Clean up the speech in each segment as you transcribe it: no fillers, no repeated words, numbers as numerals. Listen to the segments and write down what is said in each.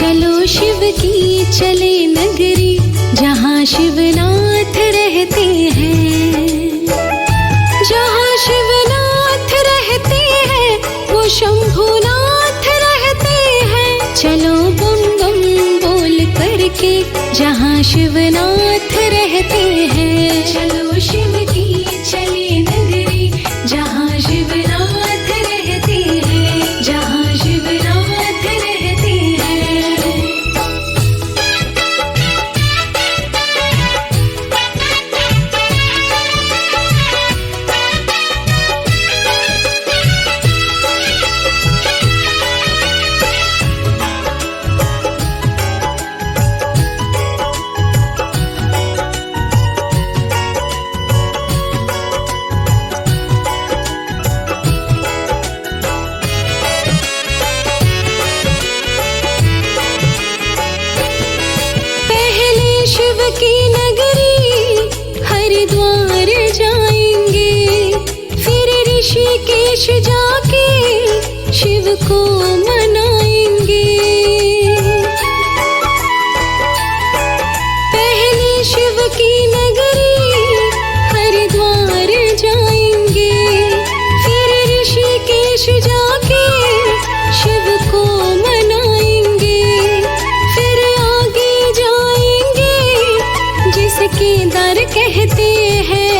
चलो शिव की चले नगरी, जहाँ शिवनाथ रहते हैं। जहाँ शिवनाथ रहते हैं वो शंभुनाथ रहते हैं। चलो बम बम बोल करके जहाँ शिवनाथ रहते हैं। चलो शिव की चले नगरी, जहाँ शिवनाथ रहते हैं। जहाँ शिवनाथ रहते हैं। शिव की नगरी हरिद्वार जाएंगे, फिर ऋषिकेश जाके शिव को मनाएंगे। पहले शिव की नगरी हरिद्वार जाएंगे, फिर ऋषिकेश जाके शिव को मनाएंगे। फिर आगे जाएंगे जिसके दर कहते हैं।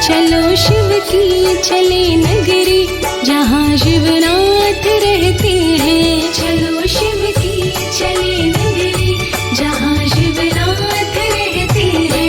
चलो शिव की चले नगरी, जहाँ शिवनाथ रहते हैं। चलो शिव की चले नगरी, जहाँ शिवनाथ रहते हैं।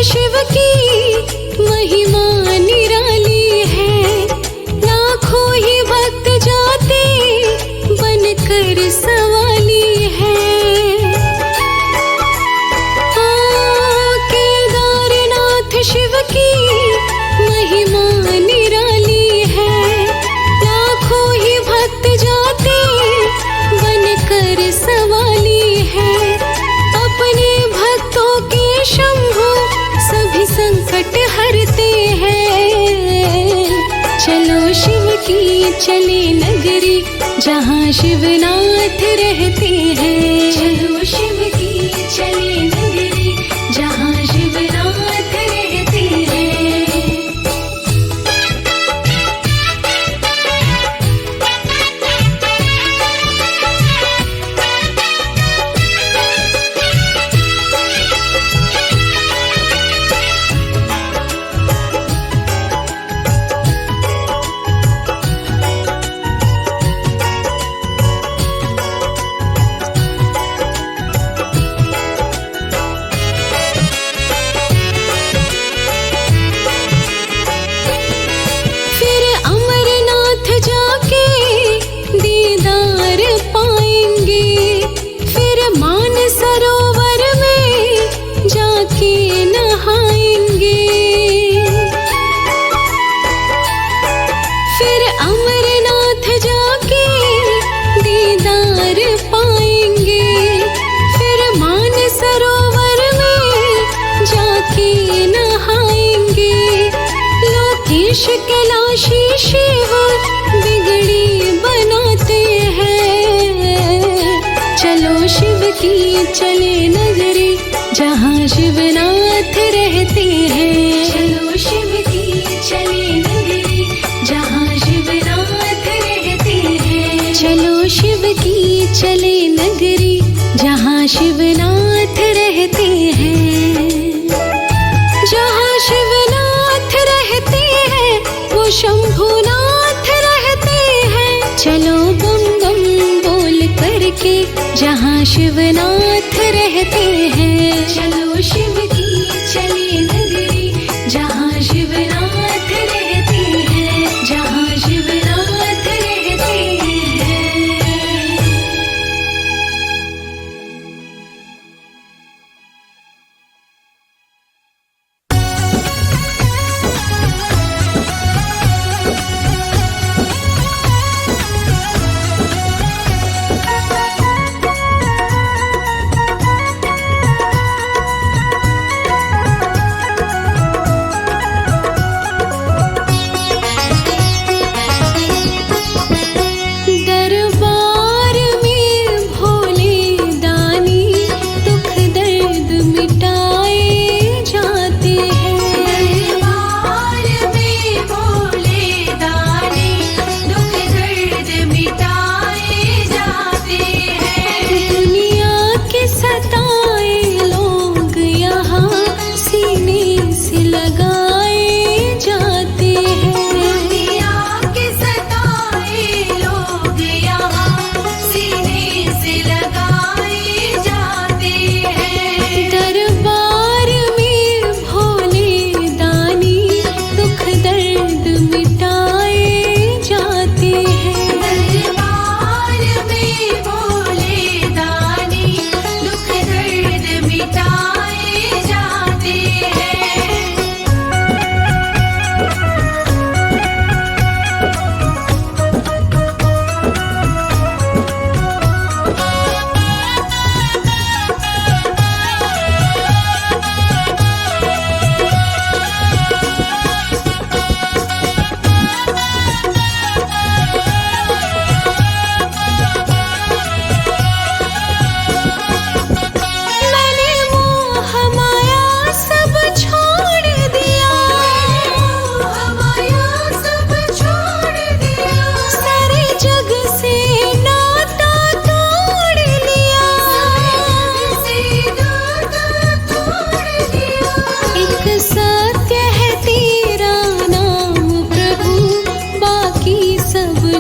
शिव की महिमा निराली है, लाखों ही भक्त जाते बनकर सवाली है। केदारनाथ शिव की महिमा निराली है, लाखों ही भक्त जाते बनकर सवाली है। अपने भक्तों के शंभु सभी संकट हरते हैं। चलो शिव की चले नगरी, जहाँ शिवनाथ रहते हैं। चलो शिव की चले नगरी, जहाँ शिवनाथ रहते हैं। कैलाशी शिव बिगड़ी बनाते हैं। चलो शिव की चले नगरी, जहाँ शिवनाथ रहते हैं। चलो शिव की चले नगरी, जहाँ शिवनाथ रहते हैं। चलो शिव की चले नगरी, जहाँ शिवनाथ रहते हैं। जहाँ शिवनाथ रहते हैं वो शंभुनाथ रहते हैं। चलो बम बम बोल करके जहाँ शिवनाथ रहते हैं। चलो शिव की चले नगरी, जहाँ शिवनाथ रहते हैं। जहाँ शिवनाथ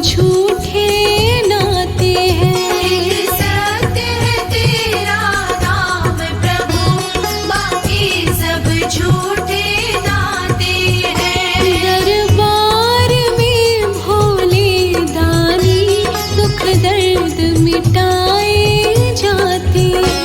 झूठे नाते हैं। सत्य है तेरा नाम प्रभु, बाकी सब झूठे नाते हैं। दरबार में भोले दानी दुख दर्द मिटाए जाते हैं।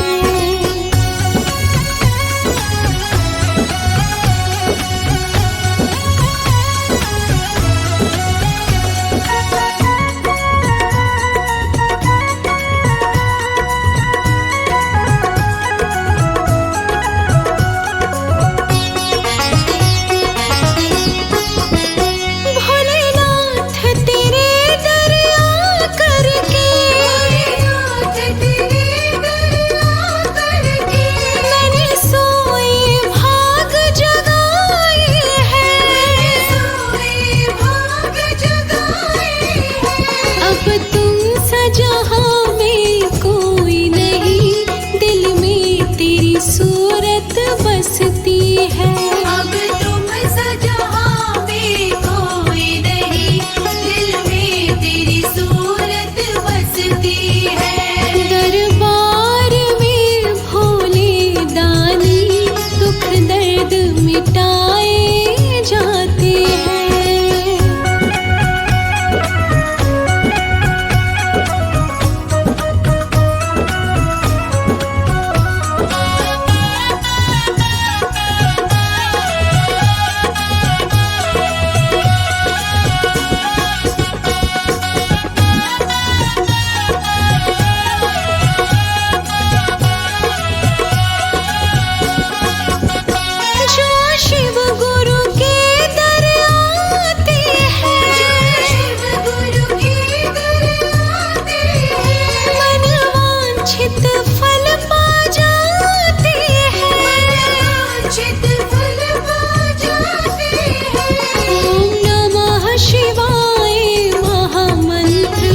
भोलेनाथ तेरे दर आकर के, भोलेनाथ तेरे दर आकर के, मैंने सोए भाग जगाए हैं। सोए भाग जगाए हैं। अब तुम सजहाँ में कोई नहीं, दिल में तेरी सूरत बसती है। अब तुम सजहाँ में कोई नहीं, दिल में तेरी सूरत बसती है। दरबार में भोले दानी दुख दर्द मिटाए जाते हैं। जो शिव गुरु के दर आते हैं, शिव गुरु के दर आते हैं। मनवांछित फल पा जाते हैं। मनवांछित फल पा जाते हैं। ओम नमः शिवाय महामंत्र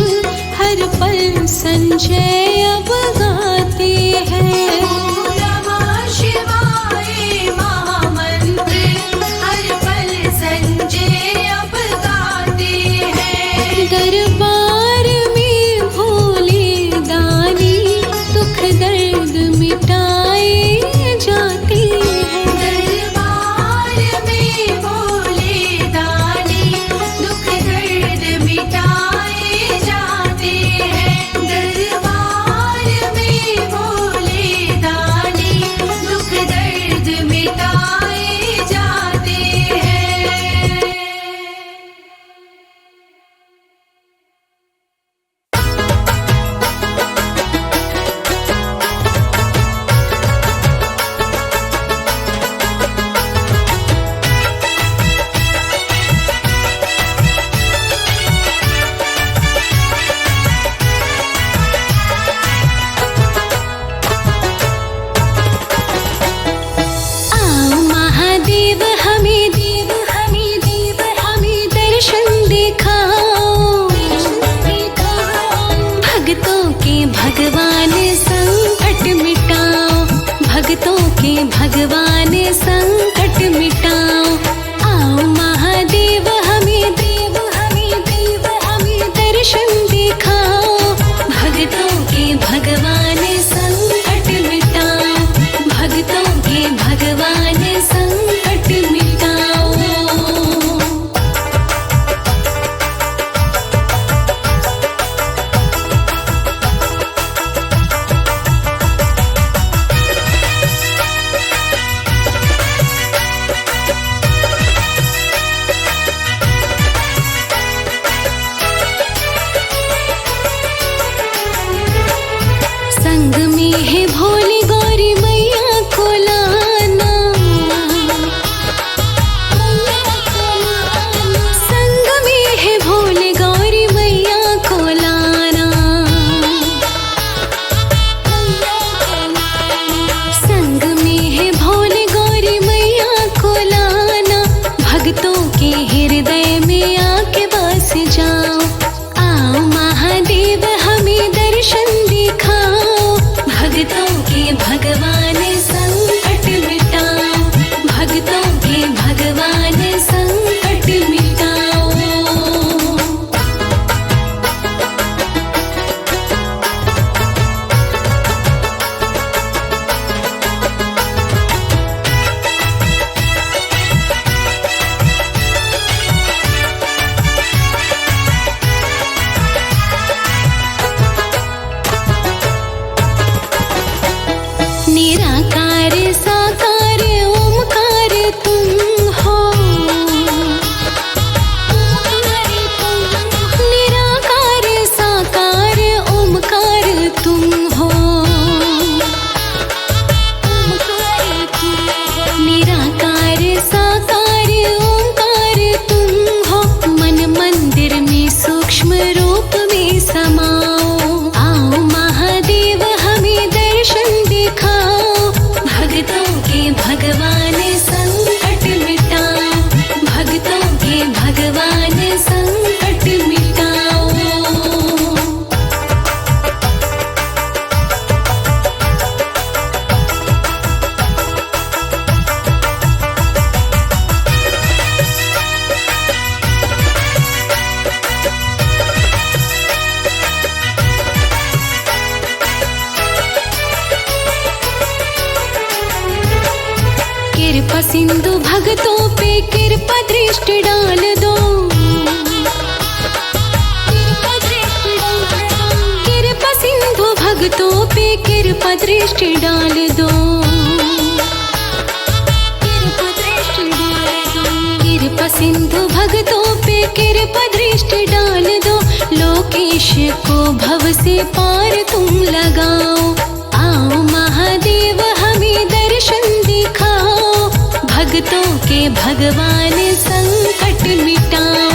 हर पल संजय अब गाते हैं। ओम नमः शिवाय महामंत्र हर पल संजय अब गाते हैं। दरबार में भोले दानी दुख दर्द मिटाए जाते हैं। दरबार में भोले दानी दुख दर्द मिटाए जाते हैं। दरबार में भोले दानी दुख दर्द मिटाए जाते हैं। आओ महादेव हमें देव हमें देव हमें दर्शन दिखाओ। भक्तों के भगवान संकट मिटाओ, भक्तों के भगवान संकट मिटाओ। आओ महादेव हमें देव हमें देव हमें दर्शन दिखाओ। भक्तों के भगवान संकट मिटाओ, भक्तों के भगवान संकट मिटाओ। सिंधु भक्तों पे कृपा दृष्टि डाल दो। कृपा सिंधु भक्तों पे कृपा दृष्टि डाल दो। कृपा सिंधु भक्तों पे कृपा दृष्टि डाल दो। लोकेश को भव से पार तुम लगाओ। आओ महादेव हमें दर्शन दिखाओ। भक्तों के भगवान संकट मिटाओ।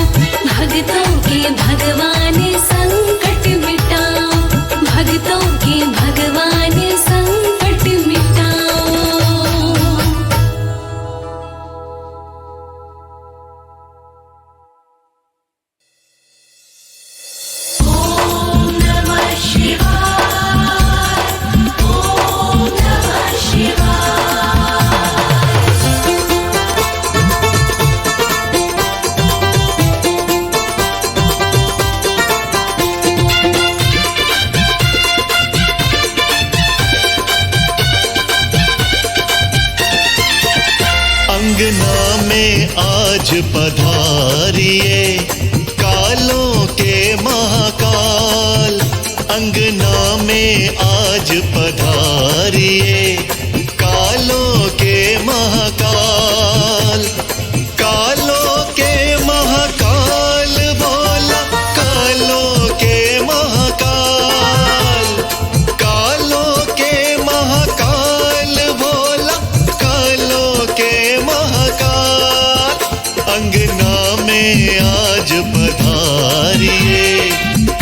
भक्तों के भगवान संकट मिटाओ। भक्तों के भगवान संकट मिटाओ। अंगना में आज पधारिए कालों के महाकाल। अंगना में आज पधारिए कालों के महाकाल। कालों के महाकाल बोला कालों के महाकाल। कालों के महाकाल बोला कालों के महाकाल। अंगना में आज पधारिए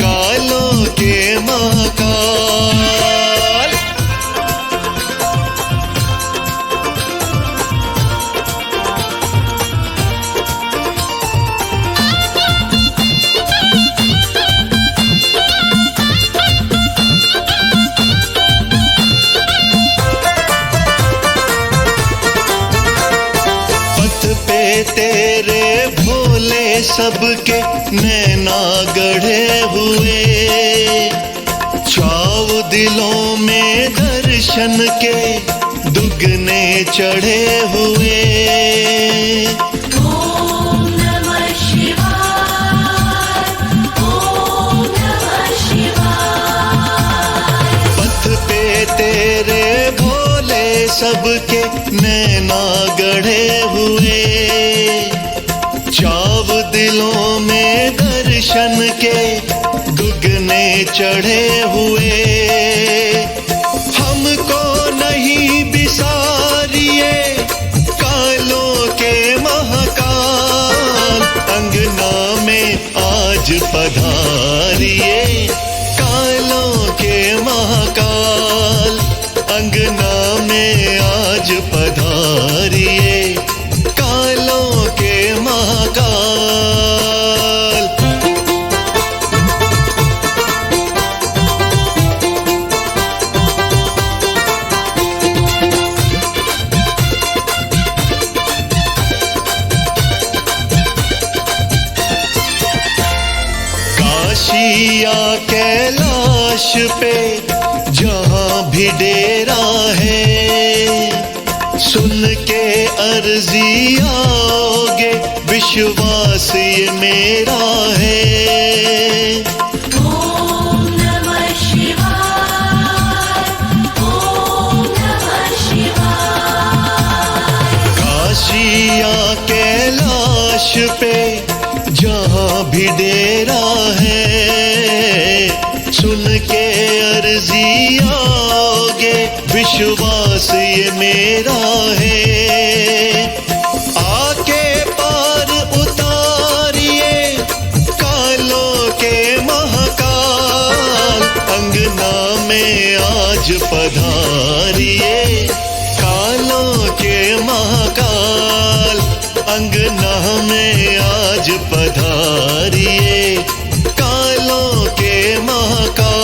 कालों के महाकाल। तेरे भोले सबके नैना गढ़े हुए। चाव दिलों में दर्शन के दुगने चढ़े हुए। ओम नमः शिवाय। ओम नमः शिवाय। पथ पे तेरे भोले सबके नैना गढ़े हुए। चाव दिलों में दर्शन के दुगने चढ़े हुए। हमको नहीं बिसारिए कालों के महाकाल। अंगना में आज पधारिए कालों के महाकाल। अंगना में आज पधारिए कालों के महाकाल। काशी या कैलाश पे जहाँ भी डेरा है। सुन के अर्जी आओगे विश्वास ये मेरा है। ओम नमः शिवाय। ओम नमः शिवाय। काशी या कैलाश पे जहाँ भी डेरा है। सुन के अर्जी आओगे विश्वास ये मेरा है। आके पार उतारिए कालों के महाकाल। अंगना में आज पधारिए कालों के महाकाल। अंगना में आज पधारिए कालों के महाकाल।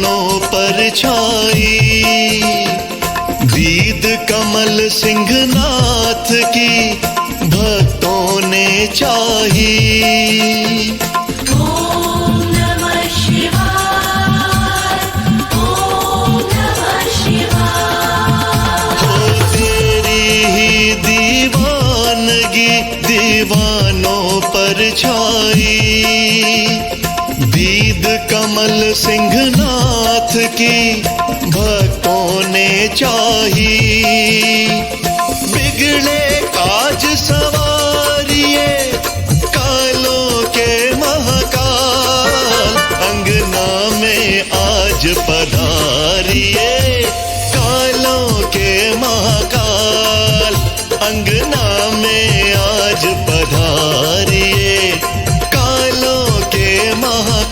दीवानों पर छाई। दीद कमल सिंहनाथ की भक्तों ने चाही। ओम नमः शिवाय, ओम नमः शिवाय। हो तेरी ही दीवानगी दीवानों पर छाई। दीद कमल सिंहनाथ की भक्तों ने चाही। बिगड़े काज सवारिए कालों के महाकाल। अंगना में आज पधारिए कालों के महाकाल। अंगना में आज पधारिए कालों के महाकाल।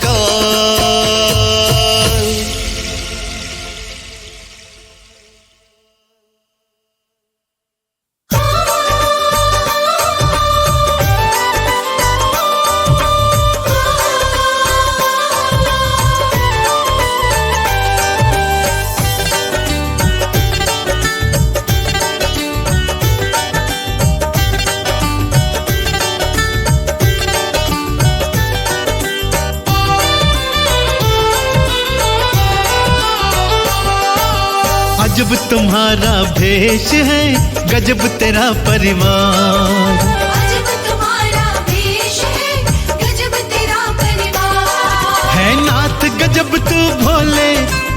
अजब तुम्हारा भेष है, गजब तेरा परिवार। अजब तुम्हारा भेष है, गजब तेरा परिवार। है नाथ गजब तू भोले,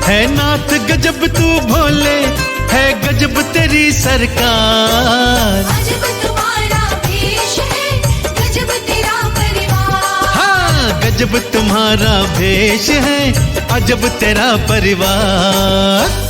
है नाथ गजब तू भोले, है गजब तेरी सरकार। अजब तुम्हारा भेष है, गजब तेरा परिवार। हाँ, गजब तुम्हारा भेष है, अजब तेरा परिवार।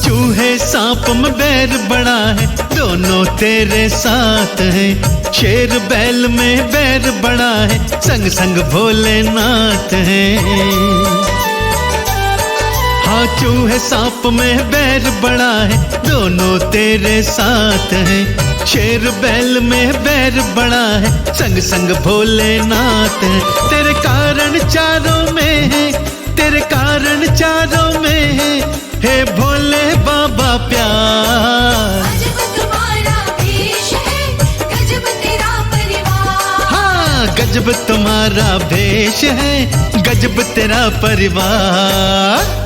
चूहे सांप में बैर बड़ा है, दोनों तेरे साथ हैं। शेर बैल में बैर बड़ा है, संग संग भोलेनाथ हैं। हाँ, चूहे सांप में बैर बड़ा है, दोनों तेरे साथ हैं। शेर बैल में बैर बड़ा है, संग संग भोलेनाथ हैं। तेरे कारण चारों में है, तेरे कारण चारों में है, हे भोले बाबा प्यार। अजब तुम्हारा भेष है, गजब तेरा परिवार। हाँ, गजब तुम्हारा भेष है, गजब तेरा परिवार।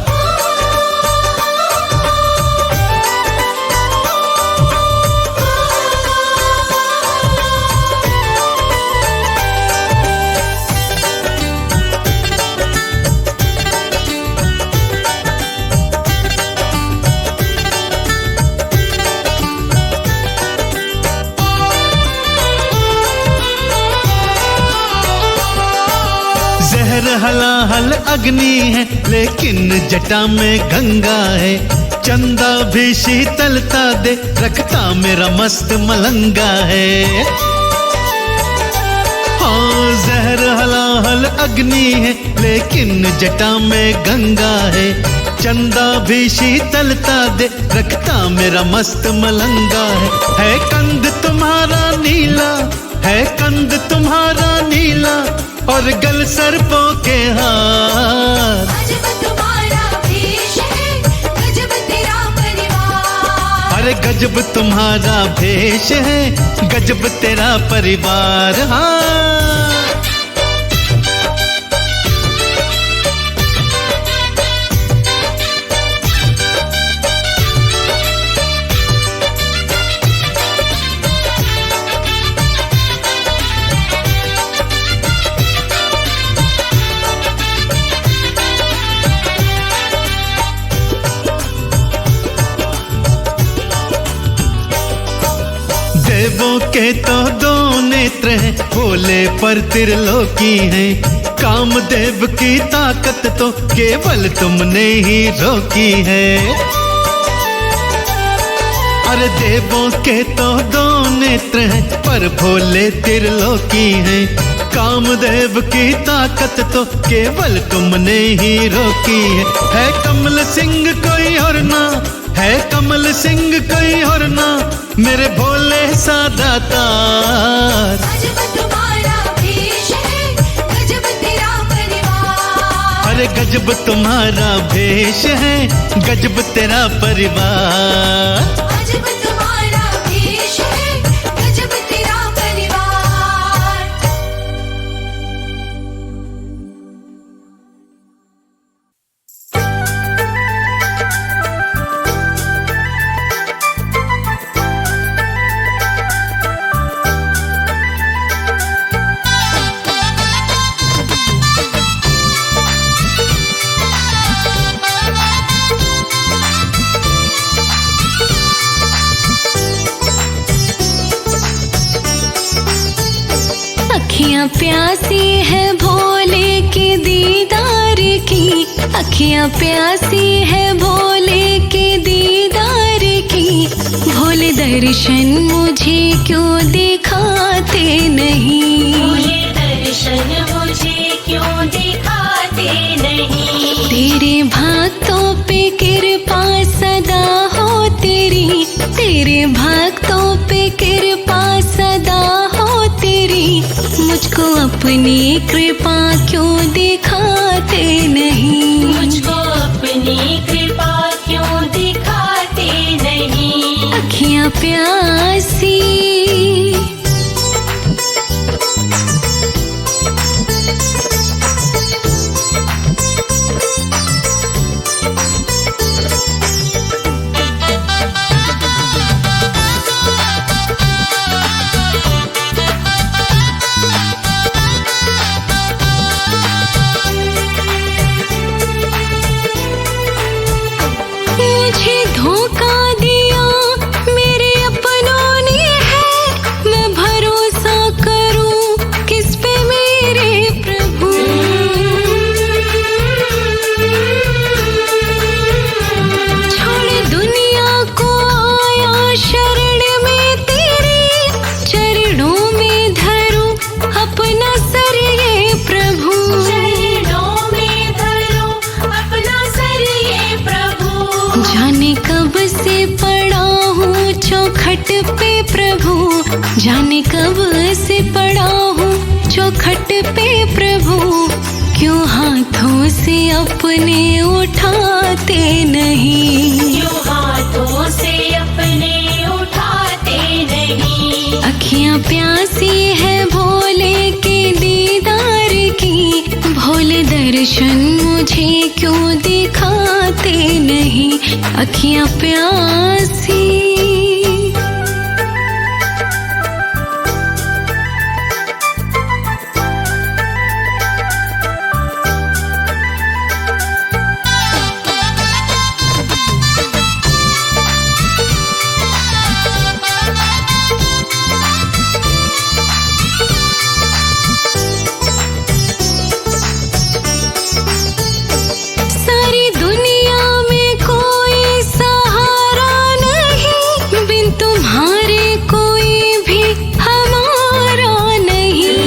जहर हलाहल अग्नि है, लेकिन जटा में गंगा है। चंदा भी शीतलता दे, रखता मेरा मस्त मलंगा है। हाँ, जहर हलाहल अग्नि है, लेकिन जटा में गंगा है। चंदा भी शीतलता दे, रखता मेरा मस्त मलंगा है। कंद तुम्हारा नीला है, कंद तुम्हारा नीला, और गल सर्पों के हार। अजब तुम्हारा भेष है, गजब तेरा परिवार। अरे गजब तुम्हारा भेष है, गजब तेरा परिवार। हाँ, देवों के तो दो नेत्र हैं, भोले पर त्रिलोकी हैं। कामदेव की ताकत तो केवल तुमने ही रोकी है। अरे देवों के तो दो नेत्र हैं पर भोले त्रिलोकी हैं। कामदेव की ताकत तो केवल तुमने ही रोकी है कमल सिंह कोई और ना, है कमल सिंह कोई और ना, मेरे भोले सा दातार। गजब तुम्हारा भेष है, गजब तेरा परिवार। अरे गजब तुम्हारा भेष है, गजब तेरा परिवार। गजब तुम्हारा भेष है, गजब तेरा परिवार। अखियाँ प्यासी है भोले के दीदार की, अखियाँ प्यासी है भोले के दीदार की। भोले दर्शन मुझे क्यों दिखाते नहीं, भोले दर्शन मुझे क्यों दिखाते नहीं। तेरे भक्तों पे कृपा सदा हो तेरी, तेरे भक्तों पे कृपा सदा हो तेरी। मुझको अपनी कृपा क्यों दिखाते नहीं, मुझको अपनी कृपा क्यों दिखाते नहीं। अखियाँ प्यासी मुझे धोखा दिया मेरे अपनों ने है, मैं भरोसा करूं किस पे मेरे प्रभु। छोड़ दुनिया को आया शरण में तेरे, चरणों में धरूं अपना सर ये प्रभु। चरणों में धरो अपना सर ये प्रभु। जाने कब से पड़ा हूँ चौखट पे प्रभु, जाने कब से पड़ा हूँ चौखट पे प्रभु। क्यों हाथों से अपने उठाते नहीं, क्यों हाथों से अपने उठाते नहीं। अखियाँ प्यासी है भोले के दीदार की। भोले दर्शन मुझे क्यों दिखाते नहीं, अखियाँ प्यासी। सारी दुनिया में कोई सहारा नहीं, बिन तुम्हारे कोई भी हमारा नहीं।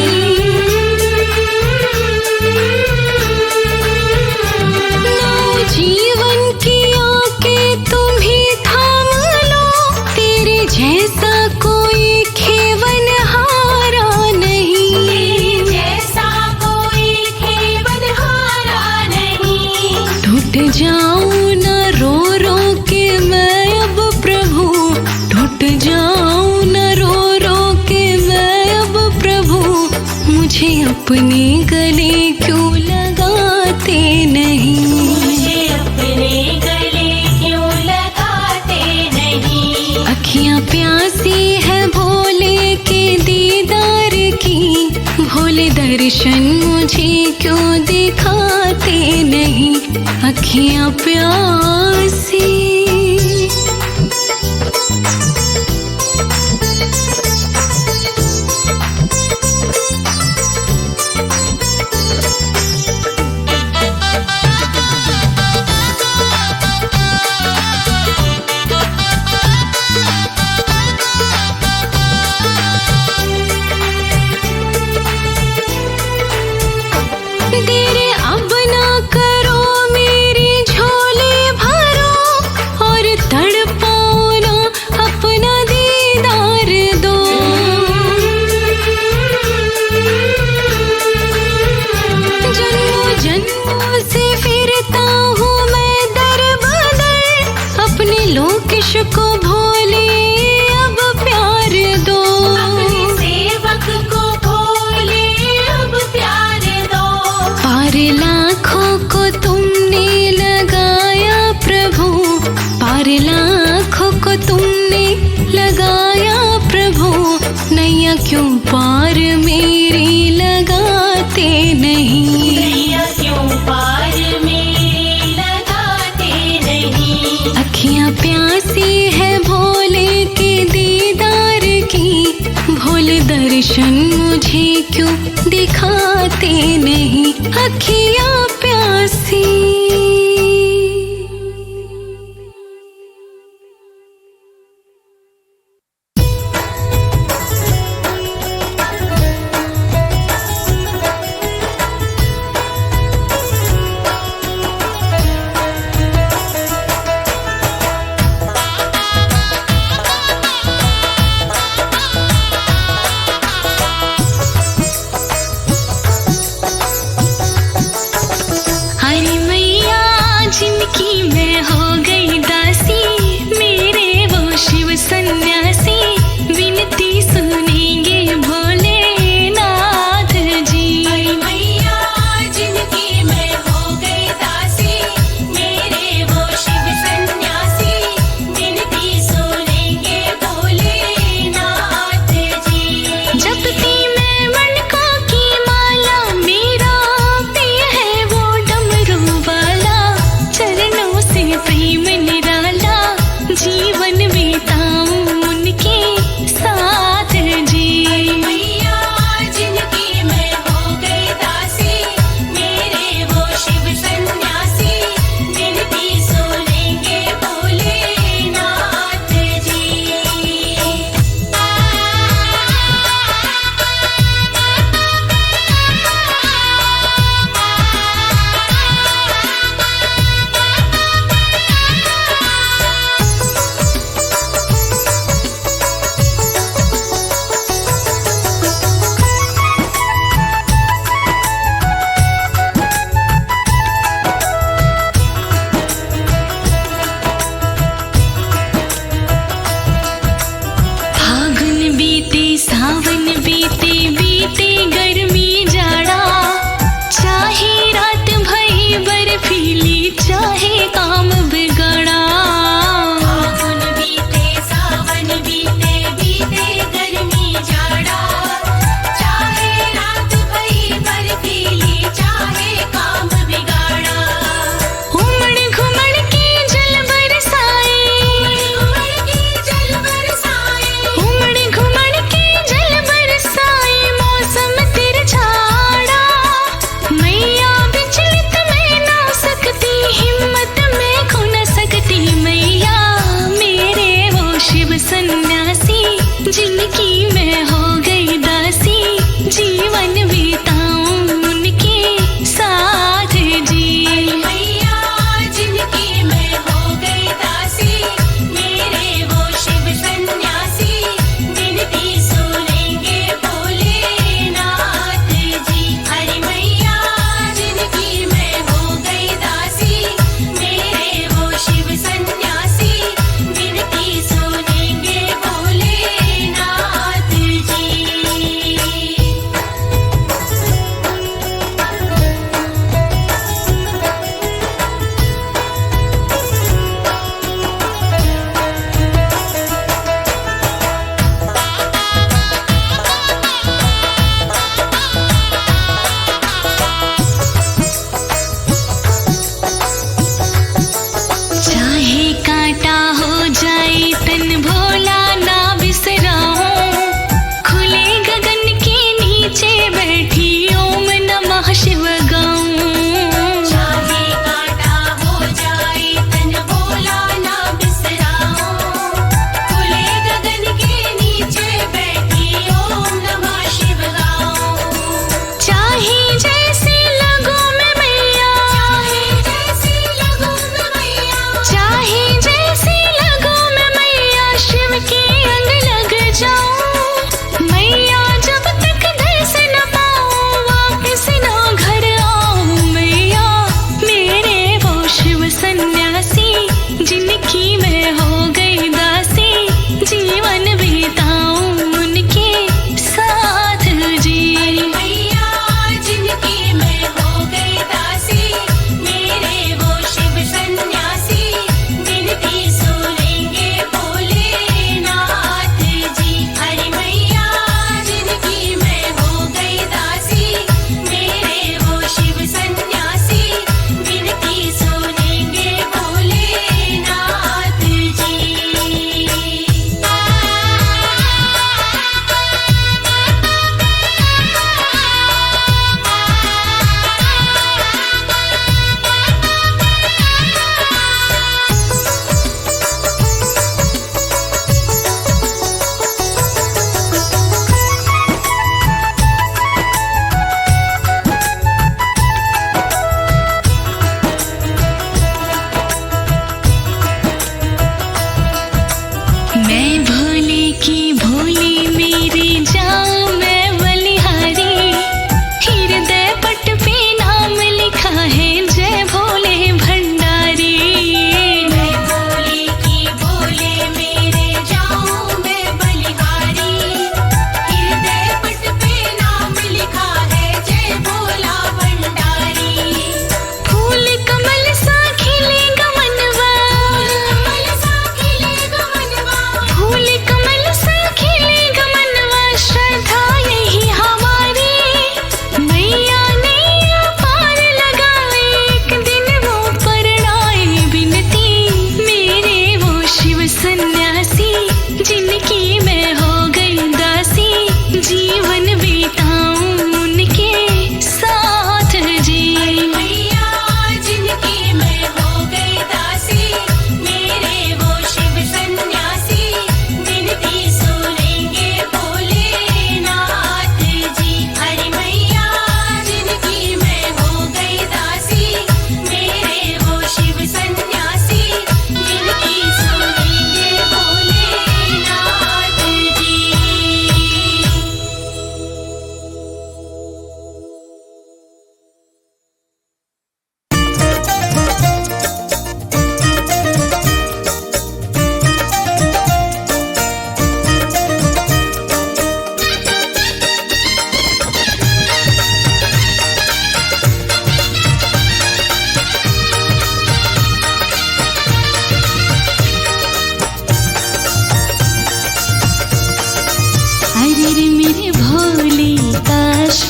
नौ जीवन की आंखें तुम ही थाम लो, तेरे जैसा कोई खेवन हारा नहीं। जैसा कोई खेवन हारा नहीं। टूट जाऊं न रो रो के मैं अब प्रभु, टूट जाऊं न रो रो के मैं अब प्रभु। मुझे अपने गले क्यों लगाते नहीं, मुझे अपने गले क्यों लगाते नहीं। अखियाँ प्यासी है भोले के दीदार की। भोले दर्शन मुझे क्यों दिखाते नहीं, अखियाँ प्यासी। नैया क्यों पार मेरी लगाते नहीं, नैया क्यों पार मेरी लगाते नहीं। अखियाँ प्यासी है भोले के दीदार की, भोले दर्शन मुझे क्यों दिखाते नहीं, अखियाँ प्यासी।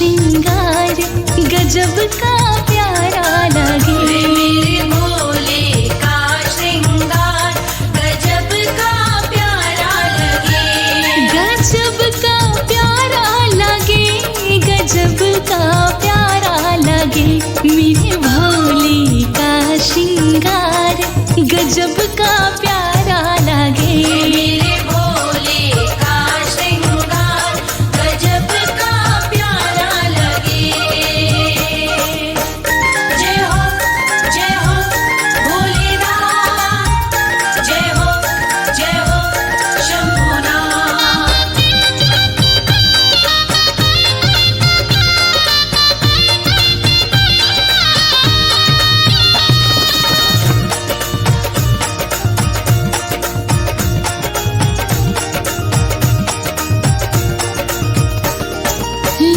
श्रृंगार गजब का प्यारा लगे। मेरे भोले का श्रृंगार गजब का प्यारा लगे। गजब का प्यारा लगे, गजब का प्यारा लगे। मेरे भोले का श्रृंगार गजब का प्यारा लगे। मेरे भोले का श्रृंगार गजब का प्यारा लगे। जय हो भोलेनाथ, जय हो शंभुनाथ।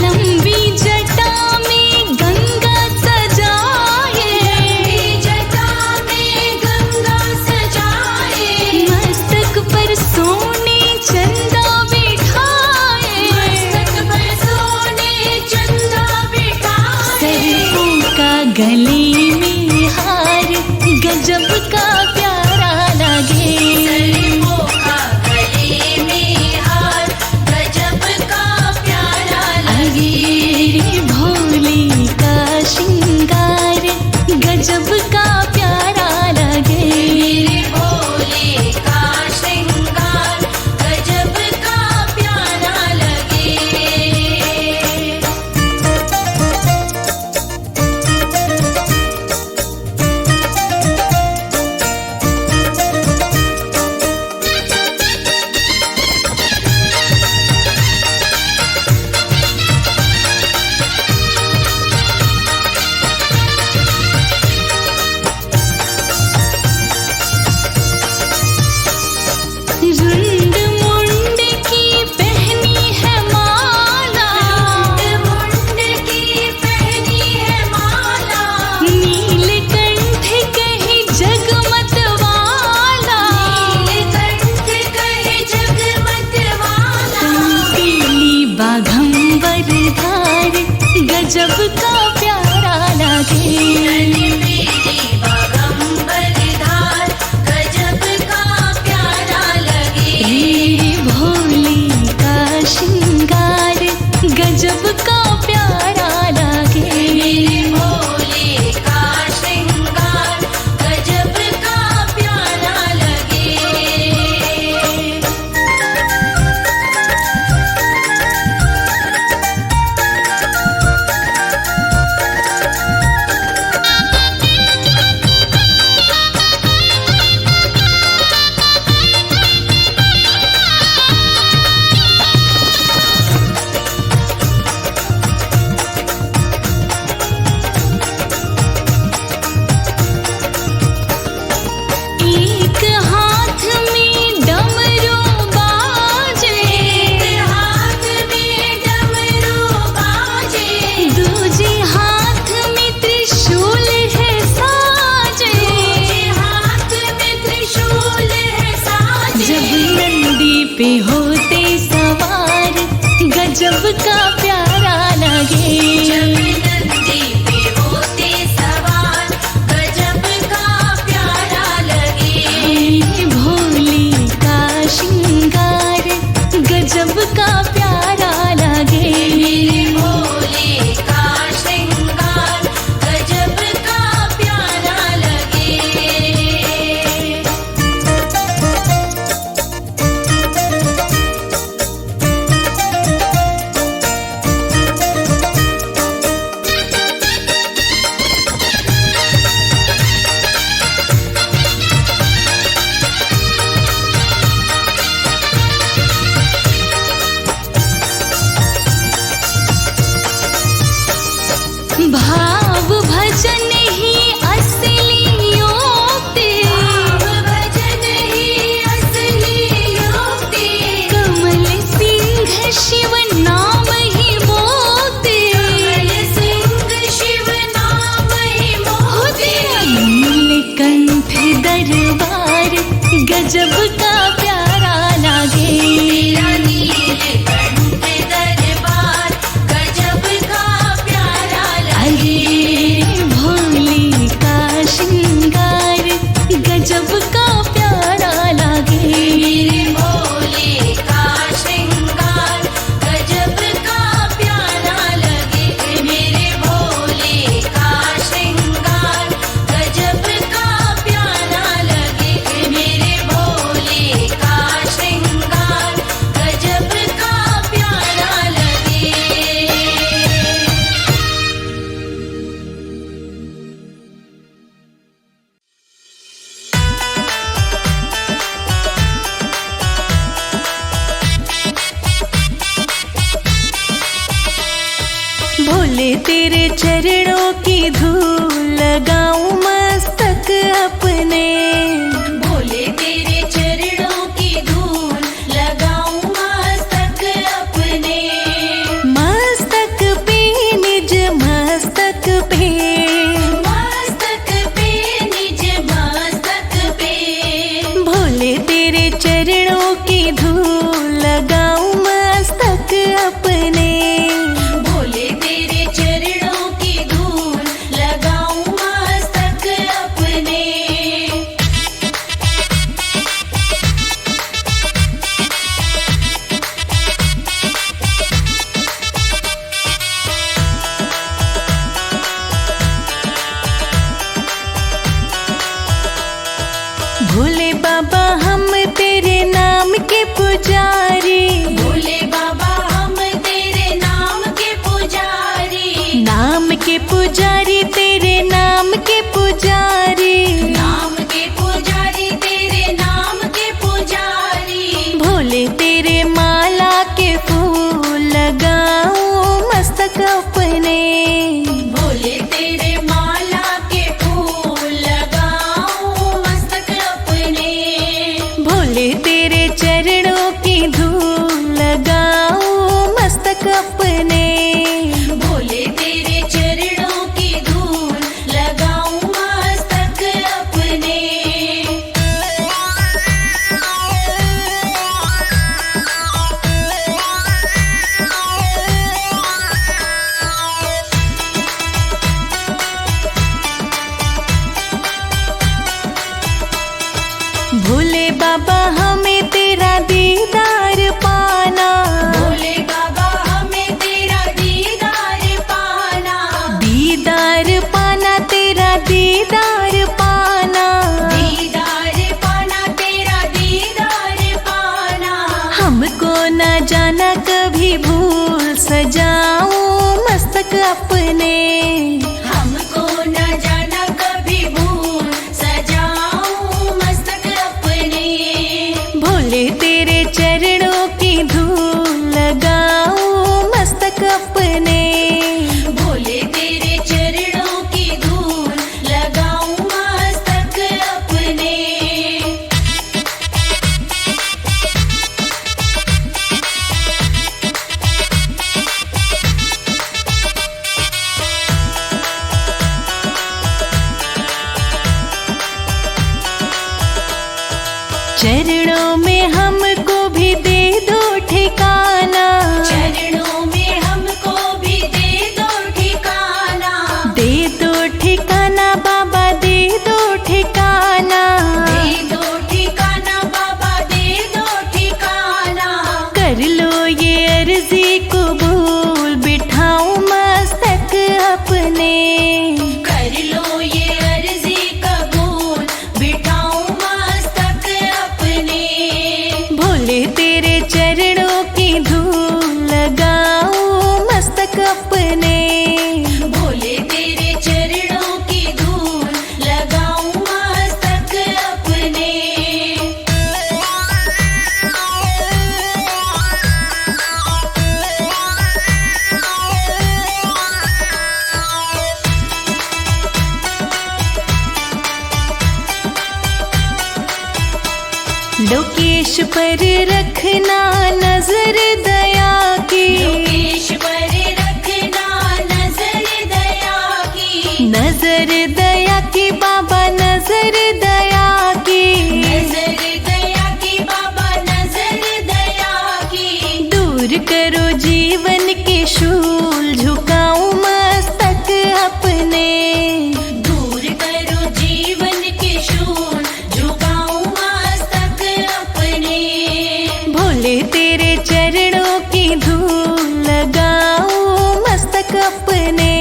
लंबी जटा में गंगा सजाए, जटा में गंगा सजाए। मस्तक पर सोने चंदा बिठाए। मस्तक पर सोने चंदा बिठाए। सरसों का गले में हार गजब का प्यारा लगे। सरसों का गले में हार गजब का प्यारा लगे। मेरे भोले का श्रृंगार गजब का प्यारा लगे। मेरे भोले का श्रृंगार गजब का प्यारा लगे। रुंड मुंड की पहनी है माला, मुंड की पहनी है माला। नीलकंठ कहे जगमत वाला। नीलकंठ कहे जगमत वाला। पीली बाघंबर धार गजब का प्यारा लगे। मेरी बागंबर धार गजब का प्यारा लगे। मेरे भोले का श्रृंगार गजब का प्यारा लगे। मेरे भोले का श्रृंगार गजब का प्यारा लगे। एक हाथ में डमरू बाजे, हाथ में डमरू बाजे। दूजे हाथ में त्रिशूल है साजे। हाथ में त्रिशूल है साजे। जब नंदी पे होते सवार गजब का प्यारा लगे। जब नंदी पे होते सवार गजब का प्यारा लगे। मेरे भोले का श्रृंगार गजब का प्यारा लगे। मेरे भोले का श्रृंगार गजब का प्यारा लगे। भोले तेरे चरणों की धूल लगाऊं मस्तक अपने। भोले तेरे चरणों की धूल लगाऊं मस्तक अपने। मस्तक पे निज मस्तक पे, मस्तक पे निज मस्तक पे। भोले तेरे चरणों की धूल लगाऊं मस्तक अपने। भोले तेरे चरणों की धूल लगाऊं मस्तक अपने। भोले बाबा हम तेरे नाम के पुजारी, भोले बाबा हम तेरे नाम के पुजारी। नाम के पुजारी तेरे नाम के पुजारी। नाम के पुजारी तेरे नाम के पुजारी। भोले तेरे माला के फूल लगाऊं मस्तक अपने। भोले तेरे माला के फूल लगाऊं मस्तक अपने। भोले तेरे चरणों की धूल लगाऊं मस्तक अपने। भोले तेरे चरणों की धूल लगाऊं मस्तक अपने। भोले बाबा हमें तेरा दीदार पाना। भोले बाबा हमें तेरा दीदार पाना। दीदार पाना तेरा दीदार पाना। दीदार पाना तेरा दीदार पाना। हमको न जाना कभी भूल सजाऊं मस्तक अपने। हमको न जाना कभी भूल सजाऊं मस्तक अपने। भोले तेरे चरणों की धूल लगाऊं मस्तक अपने। भोले तेरे चरणों की धूल लगाऊं मस्तक अपने। चरणों में हमको भी दे दो ठिकाना। चरणों में हमको भी दे दो ठिकाना। दे दो ठिकाना बाबा दे दो ठिकाना। दे दो ठिकाना बाबा दे दो ठिकाना। कर लो ये अर्जी कबूल बिठाऊं मस्तक अपने। कर लो ये अर्जी कबूल बिठाऊं मस्तक अपने। भोले तेरे चरणों की धूल लगाऊं मस्तक अपने। भोले तेरे चरणों की धूल लगाऊं मस्तक अपने। लोकेश पर रखना नजर दया की। लोकेश पर रखना नजर दया की। नजर दया की बाबा नजर दया की। नजर दया की बाबा नजर दया की। दूर करो जीवन के शूल झुकाऊं मस्तक अपने। दूर करो जीवन के शूल झुकाऊं मस्तक अपने। भोले तेरे चरणों की धूल लगाऊं मस्तक अपने।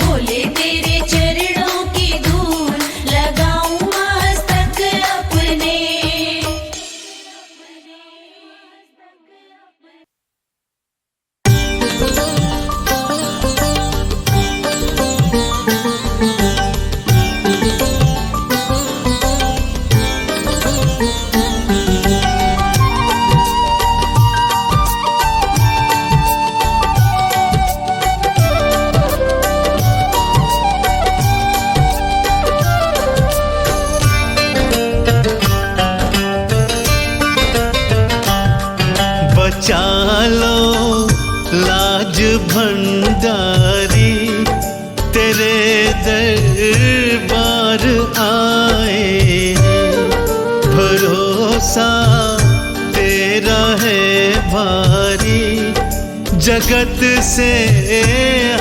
भोले तेरे चरणों की धूल लगाऊं मस्तक अपने। लाज भंडारी तेरे दरबार आए हैं। भरोसा तेरा है भारी, जगत से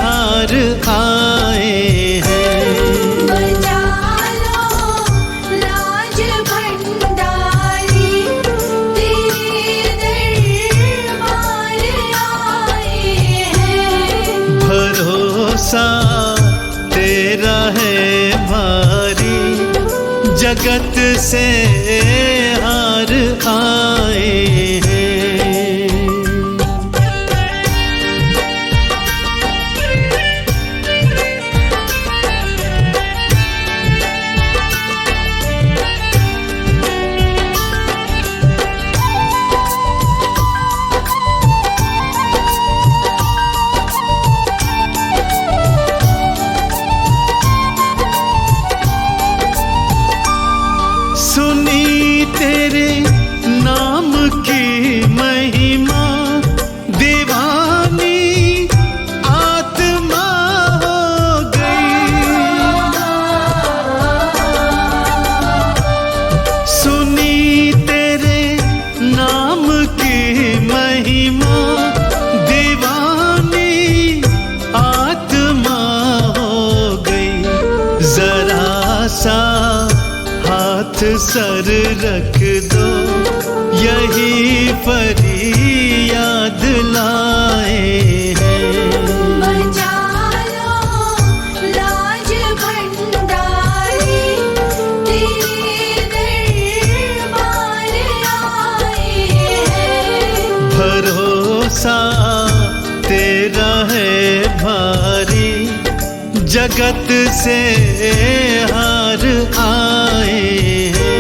हार आए हैं। बचा लो लाज भंडारी तेरे दरबार आए हैं। भरोसा तेरा है भारी, जगत से हार आए हैं। सुनी तेरे नाम की महिमा, दीवानी आत्मा हो गई। सुनी तेरे नाम की महिमा, दीवानी आत्मा हो गई। जरा सा हाथ सर रख दो, यही फरियाद लाए हैं। बचा लो लाज भंडारी तेरे दरबार आए हैं। भरोसा तेरा है भारी, जगत से हार आए हैं।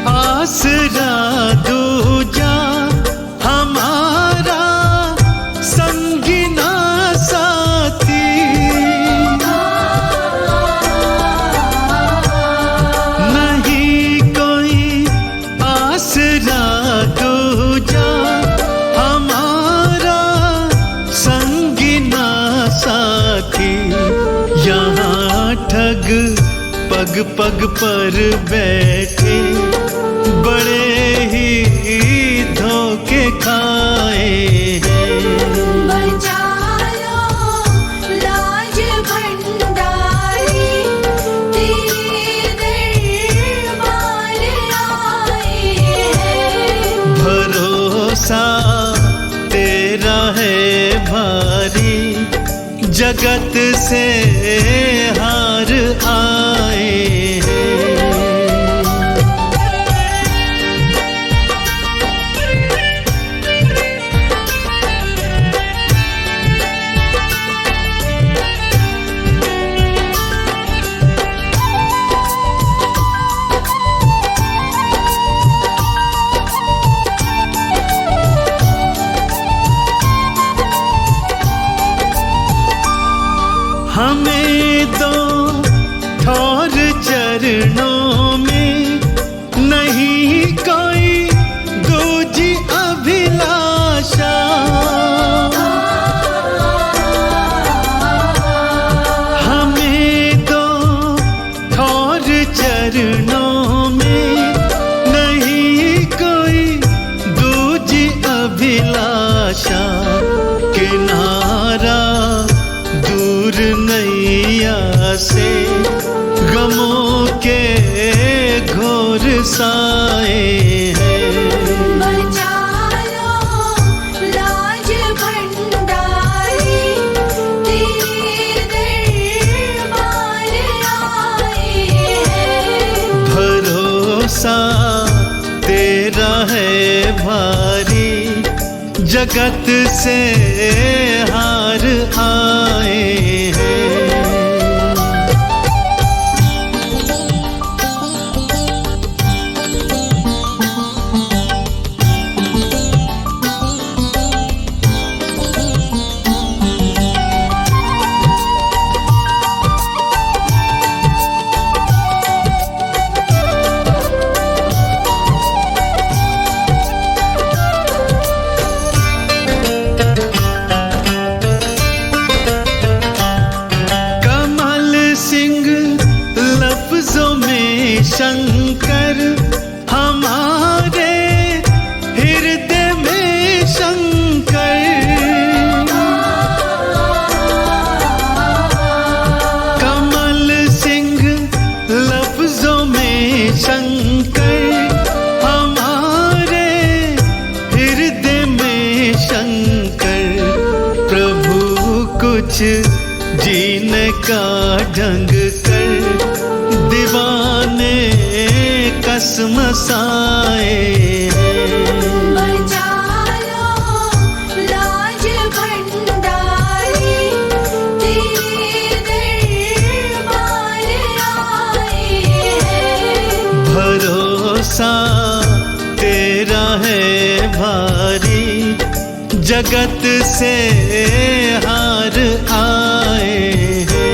आसरा दूजा हमारा संगीना साथी, नहीं कोई आसरा दूजा हमारा संगीना साथी। यहाँ ठग पग पग पर बैठे, बड़े ही धोखे खाए हैं। बचा लो लाज भंडारी तेरे दरबार आए हैं। भरोसा तेरा है भारी, जगत से हार आए हैं। हमें दो ठौर चरणों में, नहीं कोई दूजी अभिलाषा। हमें दो ठौर चरणों में, नहीं कोई दूजी अभिलाषा। किनारा दूर नैया से, गमों के घोर साए हैं। बचा लो लाज भंडारी तेरे दरबार आए हैं। भरोसा तेरा है भारी, जगत से हार आए हैं। शंकर हमारे हृदय में शंकर, कमल सिंह लफ्जों में शंकर हमारे हृदय में शंकर। प्रभु कुछ जीने का ढंग कर दीवाने कसमसाए हैं। बचा लो लाज भंडारी, तेरे दरबार आए हैं। भरोसा तेरा है भारी, जगत से हार आए हैं।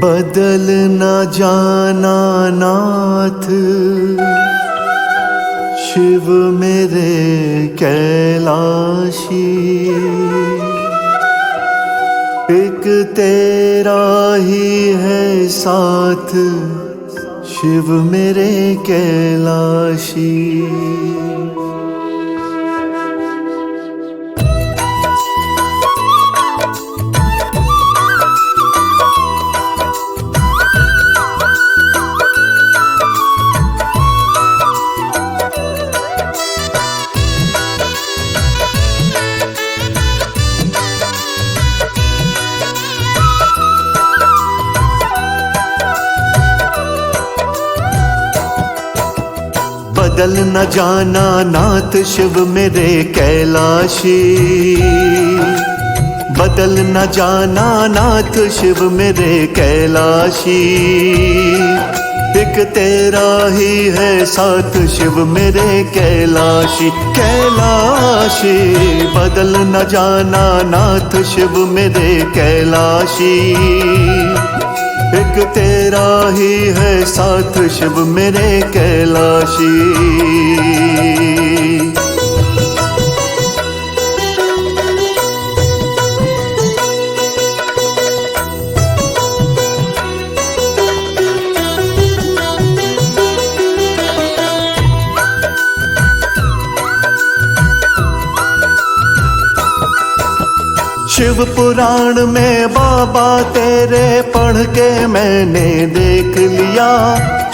बदल न जाना नाथ शिव मेरे कैलाशी, एक तेरा ही है साथ शिव मेरे कैलाशी। बदल न जाना नाथ शिव मेरे कैलाशी, बदल न जाना नाथ शिव मेरे कैलाशी, एक तेरा ही है साथ शिव मेरे कैलाशी। कैलाशी बदल न जाना नाथ शिव मेरे कैलाशी, एक तेरा ही है साथ शिव मेरे कैलाशी। शिव पुराण में बाबा तेरे पढ़ के मैंने देख लिया,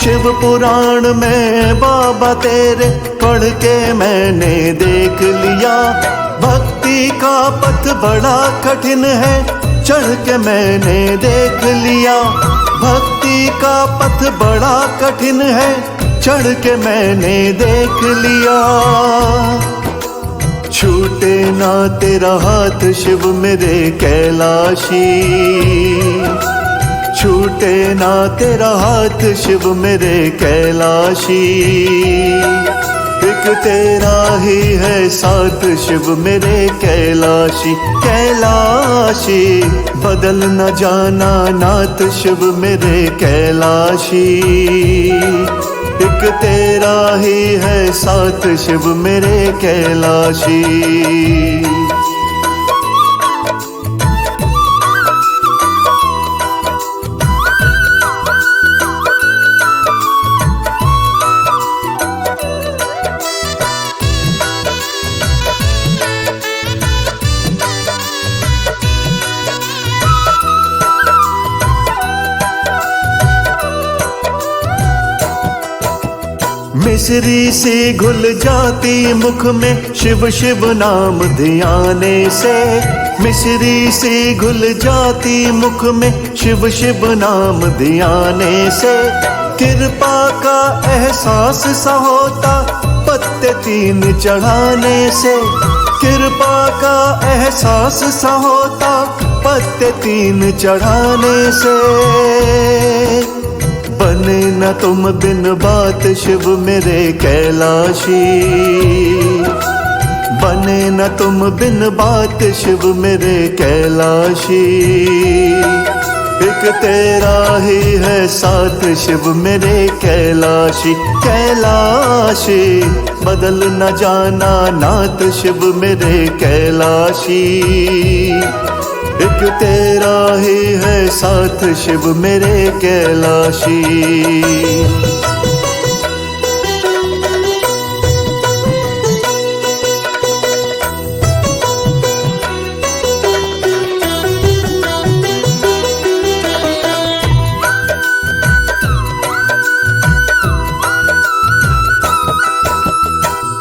शिव पुराण में बाबा तेरे पढ़ के मैंने देख लिया। भक्ति का पथ बड़ा कठिन है चढ़ के मैंने देख लिया, भक्ति का पथ बड़ा कठिन है चढ़ के मैंने देख लिया। छूटे ना तेरा हाथ शिव मेरे कैलाशी, छूटे ना तेरा हाथ शिव मेरे कैलाशी, एक तेरा ही है साथ शिव मेरे कैलाशी। कैलाशी बदल न जाना नाथ शिव मेरे कैलाशी, एक तेरा ही है साथ शिव मेरे कैलाशी। मिश्री सी घुल जाती मुख में शिव शिव नाम धियाने से। मिश्री सी घुल जाती मुख में शिव शिव नाम धियाने से। कृपा का एहसास सा होता पत्ते 3 चढ़ाने से। कृपा का एहसास सा होता पत्ते 3 चढ़ाने से। बने न तुम बिन बात शिव मेरे कैलाशी। बने न तुम बिन बात शिव मेरे कैलाशी। एक तेरा ही है साथ शिव मेरे कैलाशी। कैलाशी बदल न जाना नाथ शिव मेरे कैलाशी। एक तेरा ही है साथ शिव मेरे कैलाशी।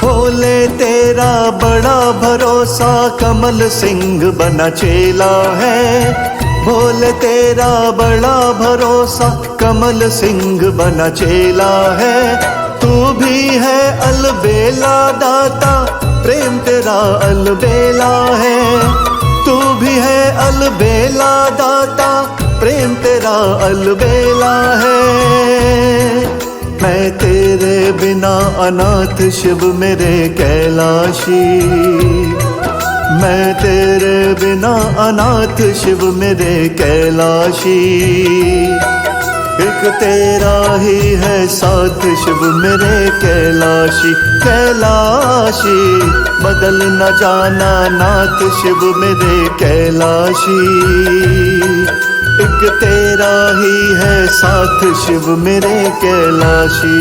भोले तेरा बड़ा भरोसा कमल सिंह बना चेला है। भोले तेरा बड़ा भरोसा कमल सिंह बना चेला है। तू भी है अलबेला दाता प्रेम तेरा अलबेला है। तू भी है अलबेला दाता प्रेम तेरा अलबेला है। मैं तेरे बिना अनाथ शिव मेरे कैलाशी। मैं तेरे बिना अनाथ शिव मेरे कैलाशी। एक तेरा ही है साथ शिव मेरे कैलाशी। कैलाशी बदल न जाना नाथ शिव मेरे कैलाशी। एक तेरा ही है साथ शिव मेरे कैलाशी।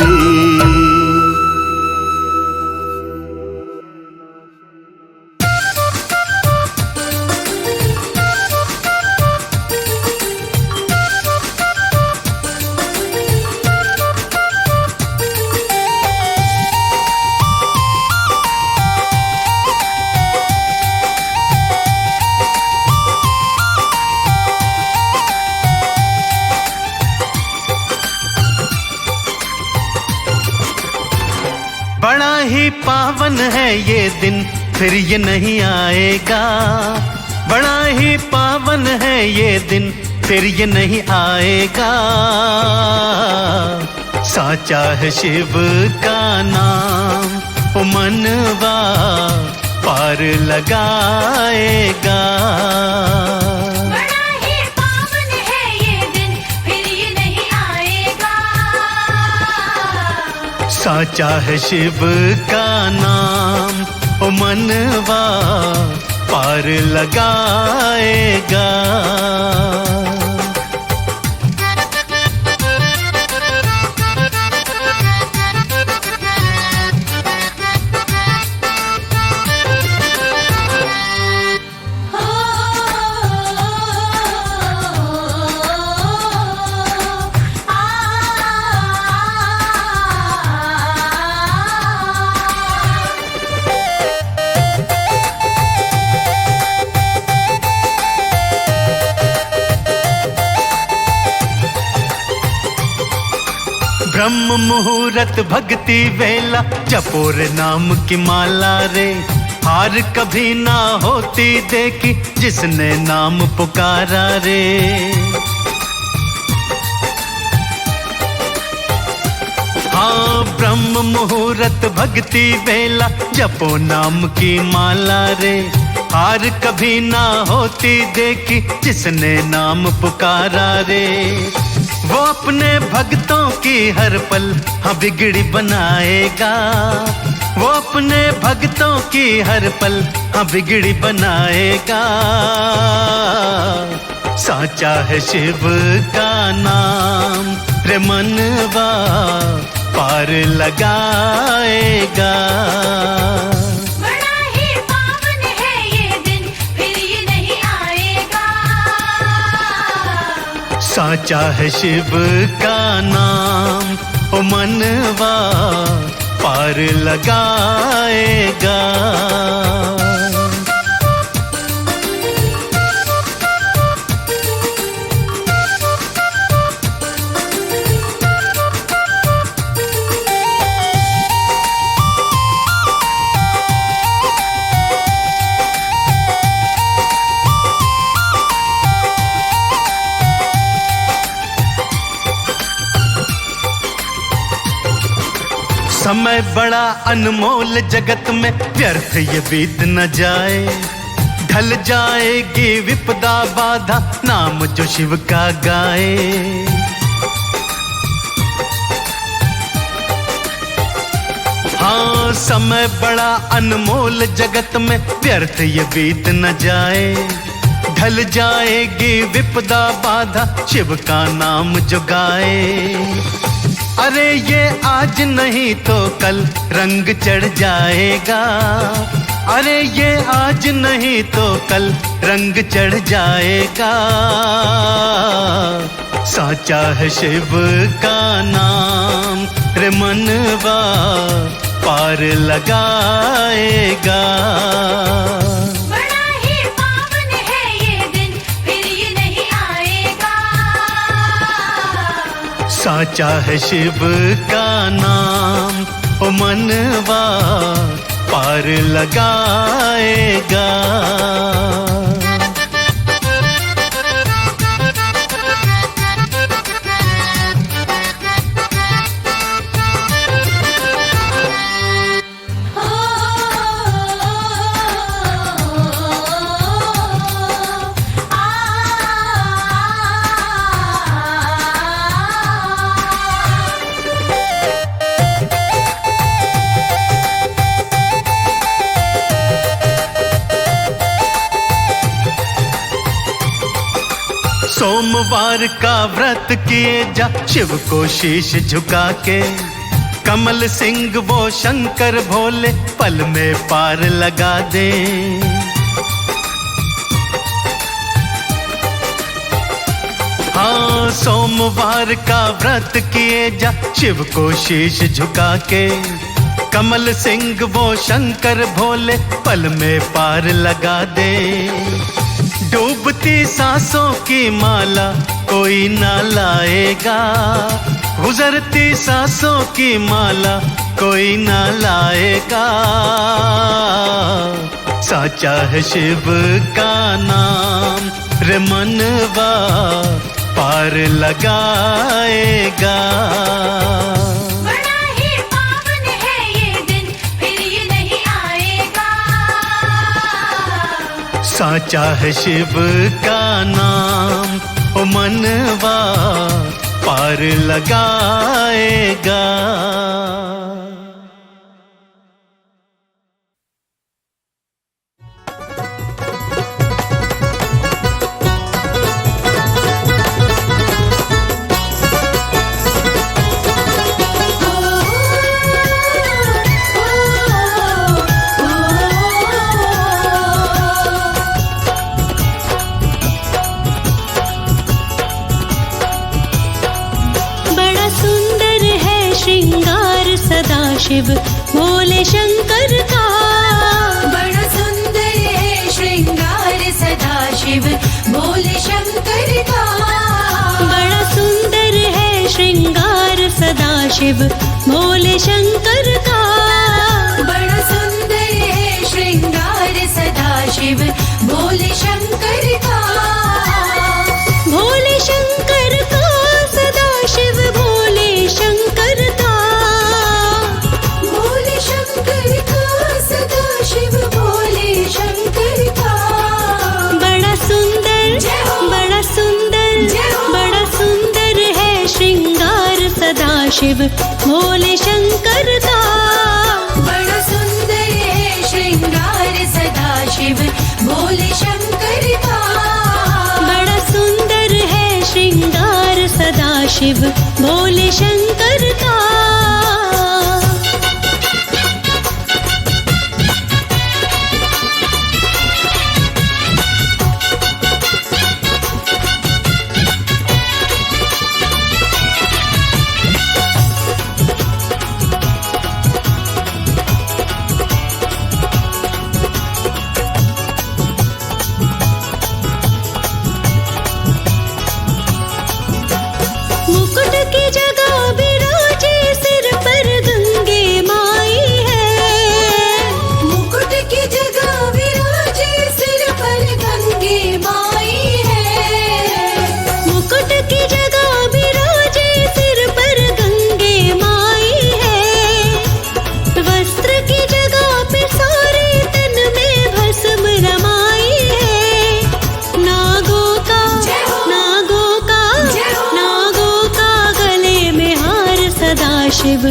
बड़ा ही पावन है ये दिन फिर ये नहीं आएगा। बड़ा ही पावन है ये दिन फिर ये नहीं आएगा। साचा है शिव का नाम ओ मनवा पार लगाएगा। बड़ा ही पावन है ये दिन फिर ये नहीं आएगा। साचा है शिव का नाम ओ मनवा पार लगाएगा। ब्रह्म मुहूर्त भक्ति वेला जपोर नाम की माला रे। हार कभी ना होती देखी जिसने नाम पुकारा रे। हाँ ब्रह्म मुहूर्त भक्ति वेला जपो नाम की माला रे। हार कभी ना होती देखी जिसने नाम पुकारा रे। वो अपने भक्तों की हर पल हाँ बिगड़ी बनाएगा। वो अपने भक्तों की हर पल हाँ बिगड़ी बनाएगा। साचा है शिव का नाम रे मनवा पार लगाएगा। बड़ा ही पावन है ये दिन फिर ये नहीं आएगा। साचा है शिव का नाम ओ मनवा पार लगाएगा। समय बड़ा अनमोल जगत में, व्यर्थ ये बीत न जाए। ढल जाएगी विपदा बाधा, नाम जो शिव का गाए। हाँ, समय बड़ा अनमोल जगत में, व्यर्थ ये बीत न जाए। ढल जाएगी विपदा बाधा, शिव का नाम जो गाए। अरे ये आज नहीं तो कल रंग चढ़ जाएगा। अरे ये आज नहीं तो कल रंग चढ़ जाएगा। साचा है शिव का नाम, रे मनवा पार लगाएगा। बड़ा ही पावन है ये दिन, फिर ये नहीं आएगा। साचा है शिव का नाम, ओ मनवा पार लगाएगा। सोमवार का व्रत किए जा, शिव को शीश झुका के। कमल सिंह वो शंकर भोले, पल में पार लगा दे। हाँ, सोमवार का व्रत किए जा, शिव को शीश झुका के। कमल सिंह वो शंकर भोले, पल में पार लगा दे। डूबती सांसों की माला कोई ना लाएगा। गुजरती सांसों की माला कोई ना लाएगा। साचा है शिव का नाम, रे मनवा पार लगाएगा। बड़ा ही पावन है ये दिन, फिर ये नहीं आएगा। साचा है शिव का नाम, ओ मनवा पार लगाएगा। शिव भोले शंकर का बड़ा सुंदर है श्रृंगार सदा शिव भोले शंकर का। बड़ा सुंदर है श्रृंगार सदा शिव भोले शंकर का। बड़ा सुंदर है श्रृंगार सदा शिव भोले शंकर का। भोले शंकर का सदा शिव भोले शंकर का। भोले शंकर का सदा शिव भोले शंकर का। बड़ा सुंदर बड़ा सुंदर बड़ा सुंदर है श्रृंगार सदा शिव भोले शंकर का। बड़ा सुंदर है श्रृंगार सदा शिव भोले शंकर का। बड़ा सुंदर है श्रृंगार सदा शिव भोले शंकर का।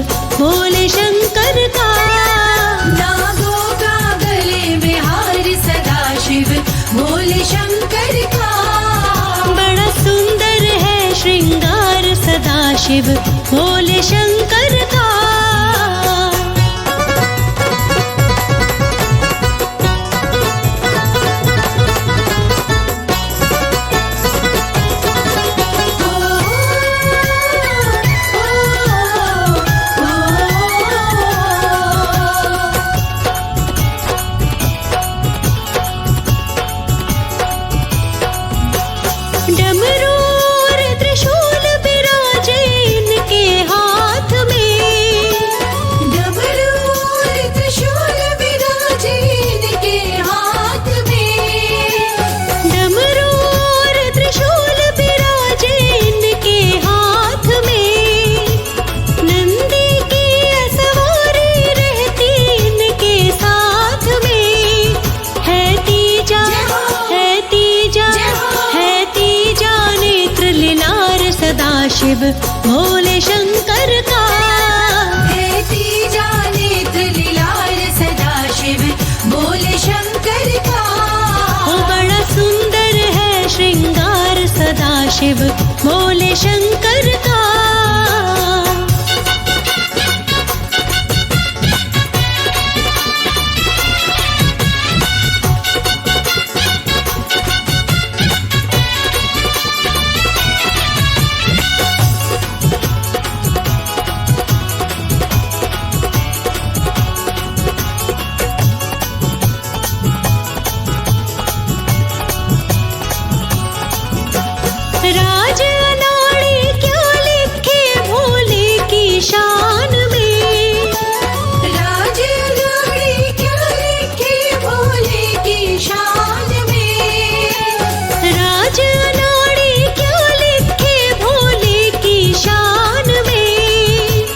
भोले शंकर का। नागों का गले में हार सदाशिव भोले शंकर का। बड़ा सुंदर है श्रृंगार सदाशिव भोले शंकर का। डमरू और त्रिशूल विराजे इनके हाथ में। डमरू और त्रिशूल विराजे इनके हाथ में। डमरू और त्रिशूल विराजे इनके हाथ में। नंदी की सवारी रहती इनके साथ में। है तीजा है तीजा है तीजा नेत्र लीलार सदाशिव भोले शंकर का। है तीजा नेत्र लीलार सदाशिव भोले शंकर का। वो बड़ा सुंदर है श्रृंगार सदाशिव भोले शंकर का। राज अनाड़ी क्या लिखे भोले की शान में। राज अनाड़ी क्या लिखे भोले की शान में। राज अनाड़ी क्या लिखे भोले की शान में।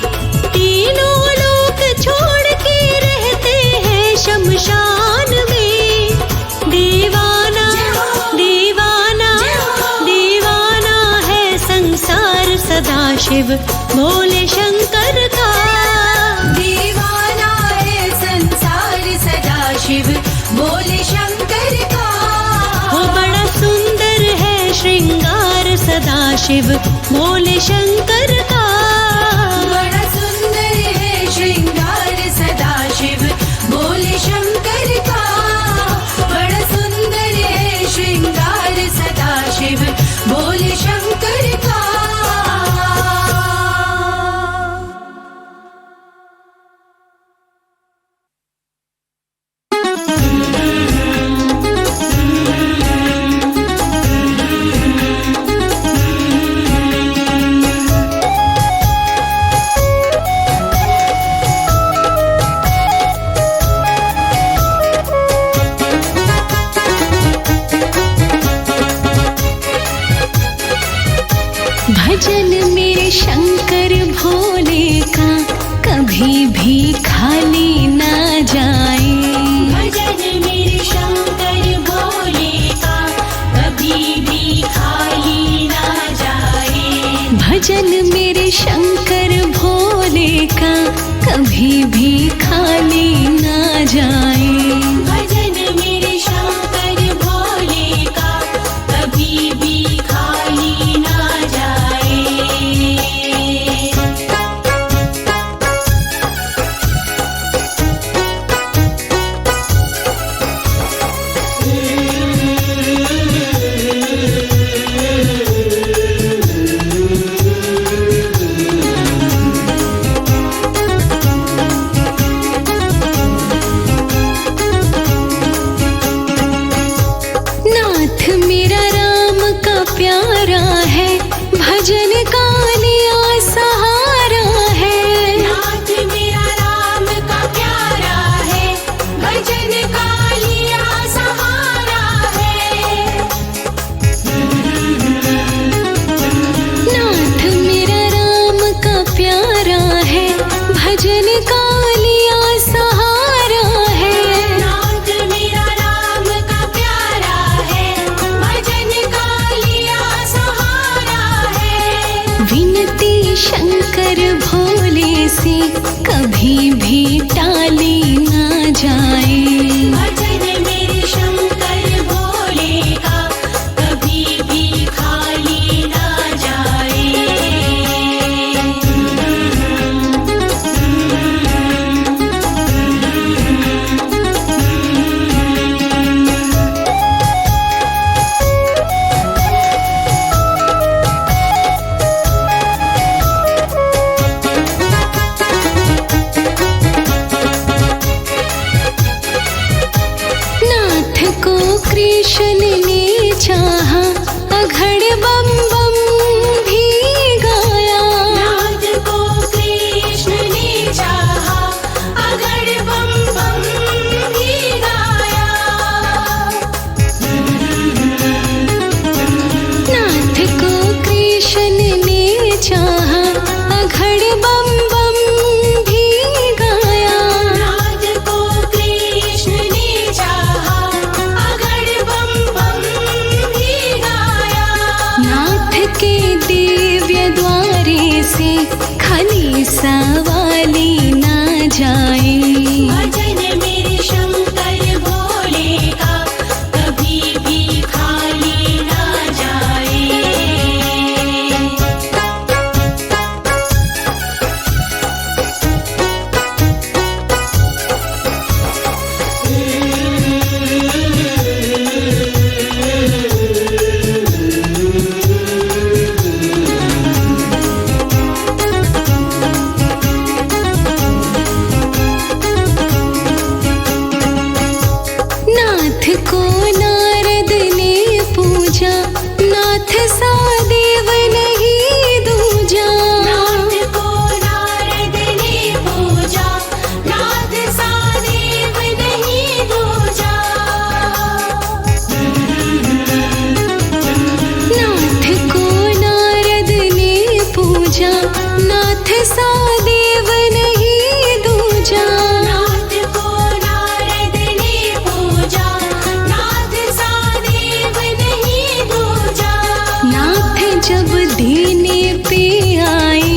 तीनों लोक छोड़ के रहते हैं शमशान में। दीवाना दीवाना दीवाना है संसार सदाशिव भोले शंकर का। दीवाना है संसार सदाशिव भोले शंकर का। वो बड़ा सुंदर है श्रृंगार सदाशिव भोले शंकर का। बड़ा सुंदर है श्रृंगार सदाशिव भोले शंकर का। बड़ा सुंदर है श्रृंगार सदाशिव भोले शंकर का। भजन मेरे शंकर भोले का कभी भी खाली ना जाए। भजन मेरे शंकर भोले का कभी भी खाली ना जाए। भजन मेरे शंकर भोले का कभी भी खाली ना जाए। भजन मेरे शंकर भोले का कभी भी खाली ना जाए। नाथ मेरा राम का प्यारा है भजन का लिया सहारा है। नाथ मेरा राम का प्यारा है भजन का लिया सहारा है। नाथ मेरा राम का प्यारा है भजन का लिया सहारा है। नाथ मेरा राम का प्यारा है भजन का लिया सहारा है। विनती शंकर भोले से कभी भी टाली ना जाए। भजन मेरे शंकर भोले का कभी भी खाली ना जाए। नाथ को कृष्ण ने चाहा, अघड़ बम बम भी गाया। नाथ को कृष्ण ने चाहा, अघड़ बम बम भी गाया। नाथ को कृष्ण ने चाहा, अघड़ बम बम भी गाया। नाथ को कृष्ण ने चाहा, अघड़ बम बम भी गाया। नाथ के दिव्य द्वारे से खाली सवाली ना जाए। भजन मेरे शंकर भोले का कभी भी खाली ना जाए। नाथ को नारद ने पूजा, नाथ सा देव नहीं दूजा। नाथ को नारद ने पूजा, नाथ सा देव नहीं दूजा। नाथ को नारद ने पूजा, नाथ सा देव नहीं दूजा। नाथ को नारद ने पूजा, नाथ सा देव नहीं दूजा। नाथ जब देने पे आए,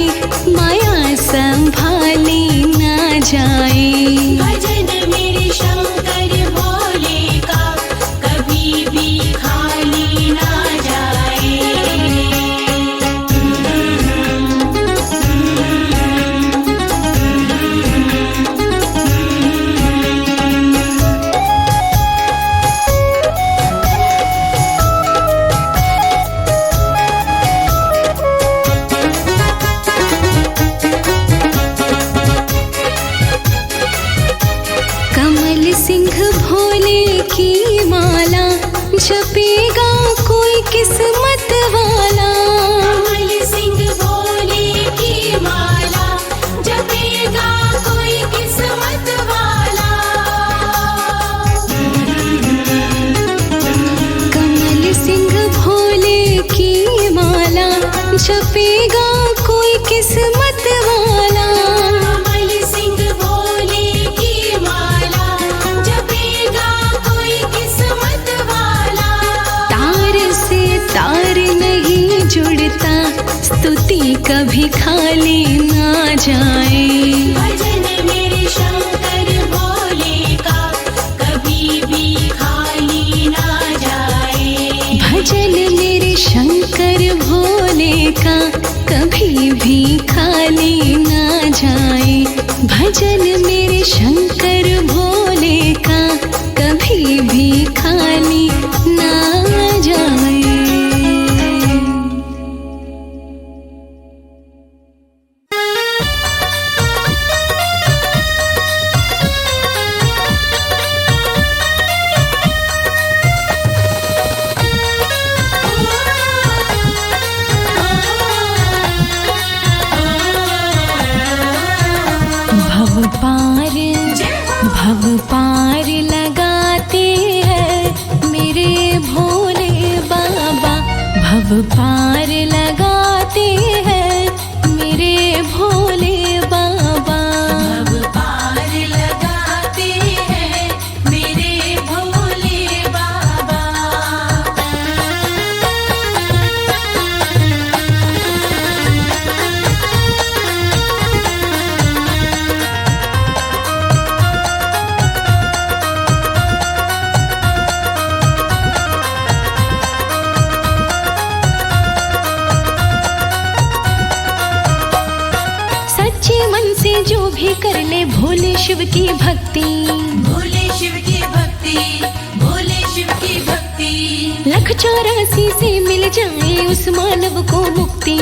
माया संभाली ना जाए। भजन मेरे शंकर भोले का कभी भी खाली ना जाए। कमल सिंह भोले की माला, जपेगा कोई किस्मत वाला। कमल सिंह भोले की माला, जपेगा कोई किस्मत वाला। कमल सिंह भोले की माला, जपेगा कोई किस्मत वाला। कमल सिंह भोले की माला, जपेगा कोई किस्मत वाला। तार से तार नहीं जुड़ता, स्तुति कभी खाली ना जाए। भजन मेरे शंकर भोले का कभी भी खाली ना जाए। भजन मेरे शंकर भोले का कभी भी खाली ना जाए। भजन मेरे शंकर भोले का कभी भी खाली ना जाए। भव पार लगाते हैं मेरे भोले बाबा, भव पार लगाते हैं मेरे भोले बाबा। भव पार लगाते हैं मेरे भोले बाबा। जो भी कर ले भोले शिव की भक्ति, भोले शिव की भक्ति, भोले शिव की भक्ति। 184 से मिल जाए उस मानव को मुक्ति,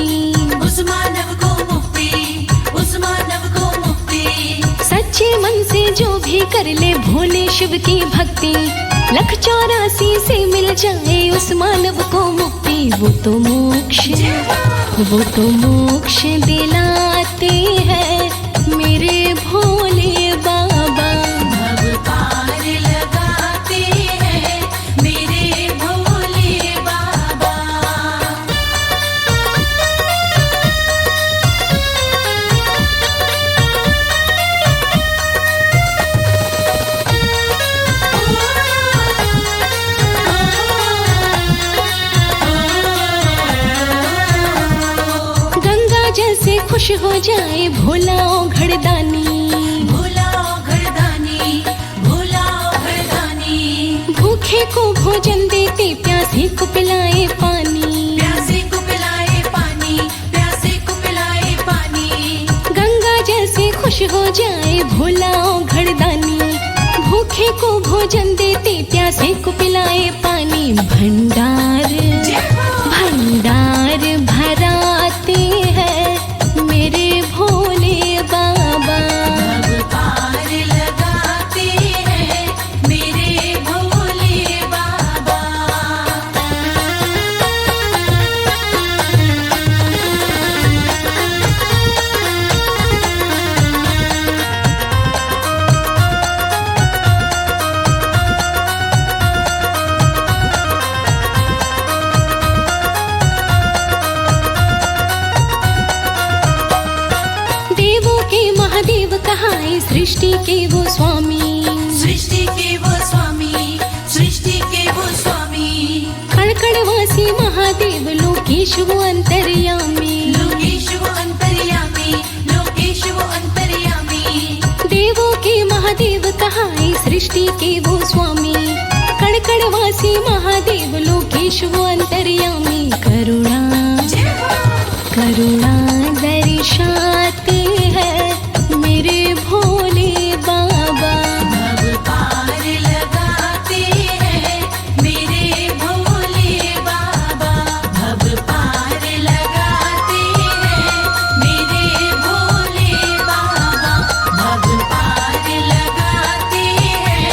उस मानव को मुक्ति, उस मानव को मुक्ति। सच्चे मन से जो भी कर ले भोले शिव की भक्ति, 184 से मिल जाए उस मानव को मुक्ति। वो तो मोक्ष दिलाते हैं मेरे भोले बाबा। भव पार लगाते हैं मेरे भोले बाबा। गंगा जल से खुश हो जाए भोला ओ घड़दानी, भोला घरदानी, भोला घरदानी। भूखे को भोजन देते प्यासे को पिलाए पानी, प्यासे को पिलाए पानी, प्यासे को पिलाए पानी। गंगा जल से खुश हो जाए भोला ओ घड़दानी। भूखे को भोजन देते प्यासे को पिलाए पानी। भंडार भराते हैं मेरे भोले बाबा। भव पार लगाते हैं मेरे भोले बाबा। देवों के महादेव कहाए सृष्टि के वो स्वामी, सृष्टि के वो स्वामी, सृष्टि के वो स्वामी। कड़कड़वासी महादेव लोकेश वो अंतर्यामी। लोकेश वो अंतर्यामी, लोकेश वो अंतर्यामी। देवों के महादेव कहाए सृष्टि के वो स्वामी। कड़कड़वासी महादेव लोकेश वो अंतर्यामी। करुणा दर्शाते हैं मेरे भोले बाबा। भव पार लगाते हैं मेरे भोले बाबा। भव पार लगाते हैं मेरे भोले बाबा। भव पार लगाते हैं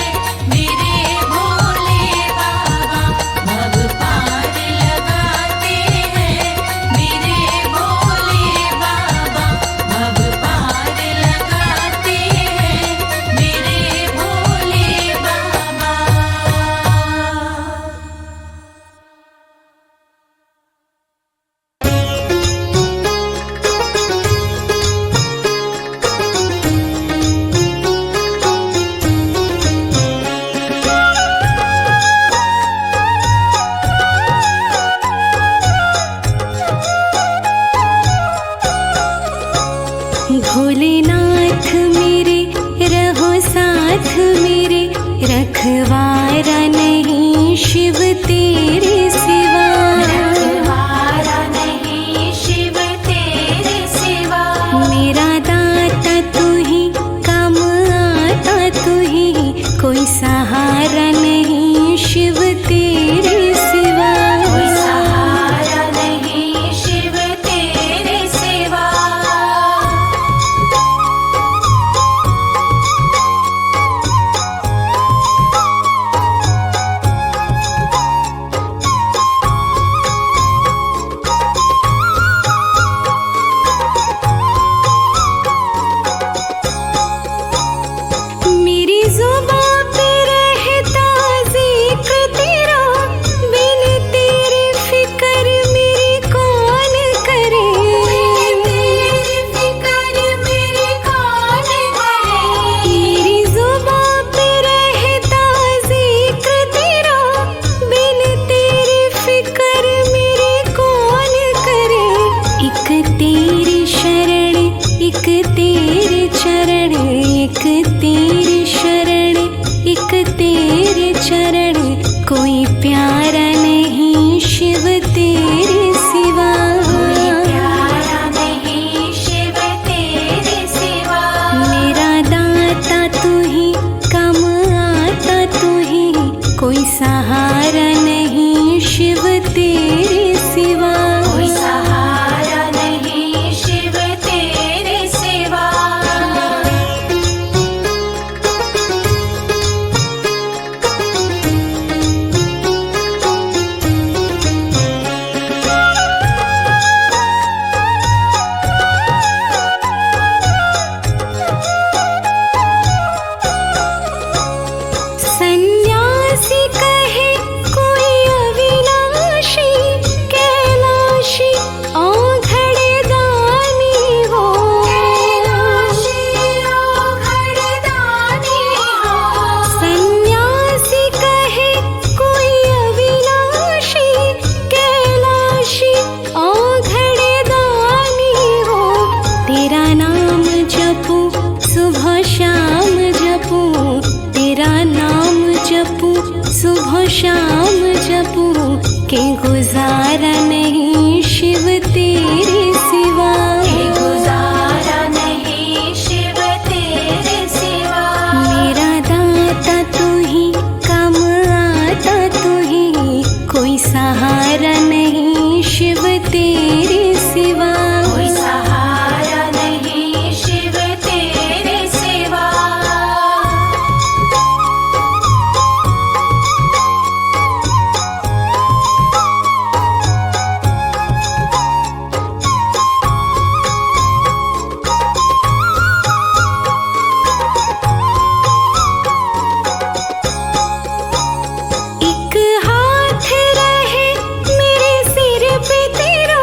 मेरे भोले बाबा। भव पार लगाते हैं मेरे भोले बाबा। भव पार लगाते हैं मेरे भोले बाबा। भोलेनाथ मेरे रहो साथ मेरे, रखवारा नहीं शिव तेरे सिवा। रखवारा नहीं शिव तेरे सिवा। मेरा दाता तू ही, काम आता तू ही, कोई सहारा नहीं शिव तेरे सिवा। कोई सहारा नहीं शिव तेरे सिवा। तेरे सिवा। कोई सहारा नहीं शिव तेरे सिवा। एक हाथ रहे मेरे सिर पे तेरा,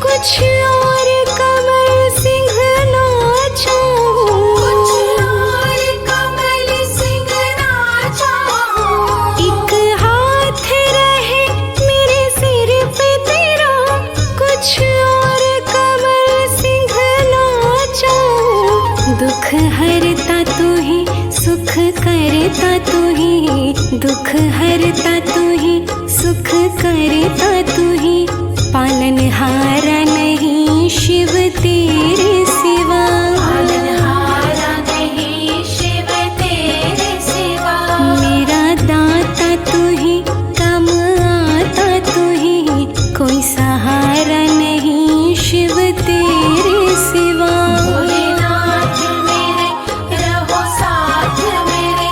कुछ और कमल सिंह ना चाहूं। कुछ और कमल सिंह ना चाहूं। एक हाथ रहे मेरे सिर पे तेरा, कुछ और कमल सिंह ना चाहूं। दुख हरता तू ही, सुख करता तू ही, दुख हरता तू ही, सुख करता तू ही, पालनहारा नहीं शिव तेरे सिवा। पालनहारा नहीं शिव तेरे सिवा। मेरा दाता तू ही, काम आता तू ही, कोई सहारा नहीं शिव तेरे सिवा। भोलेनाथ मेरे रहो साथ मेरे,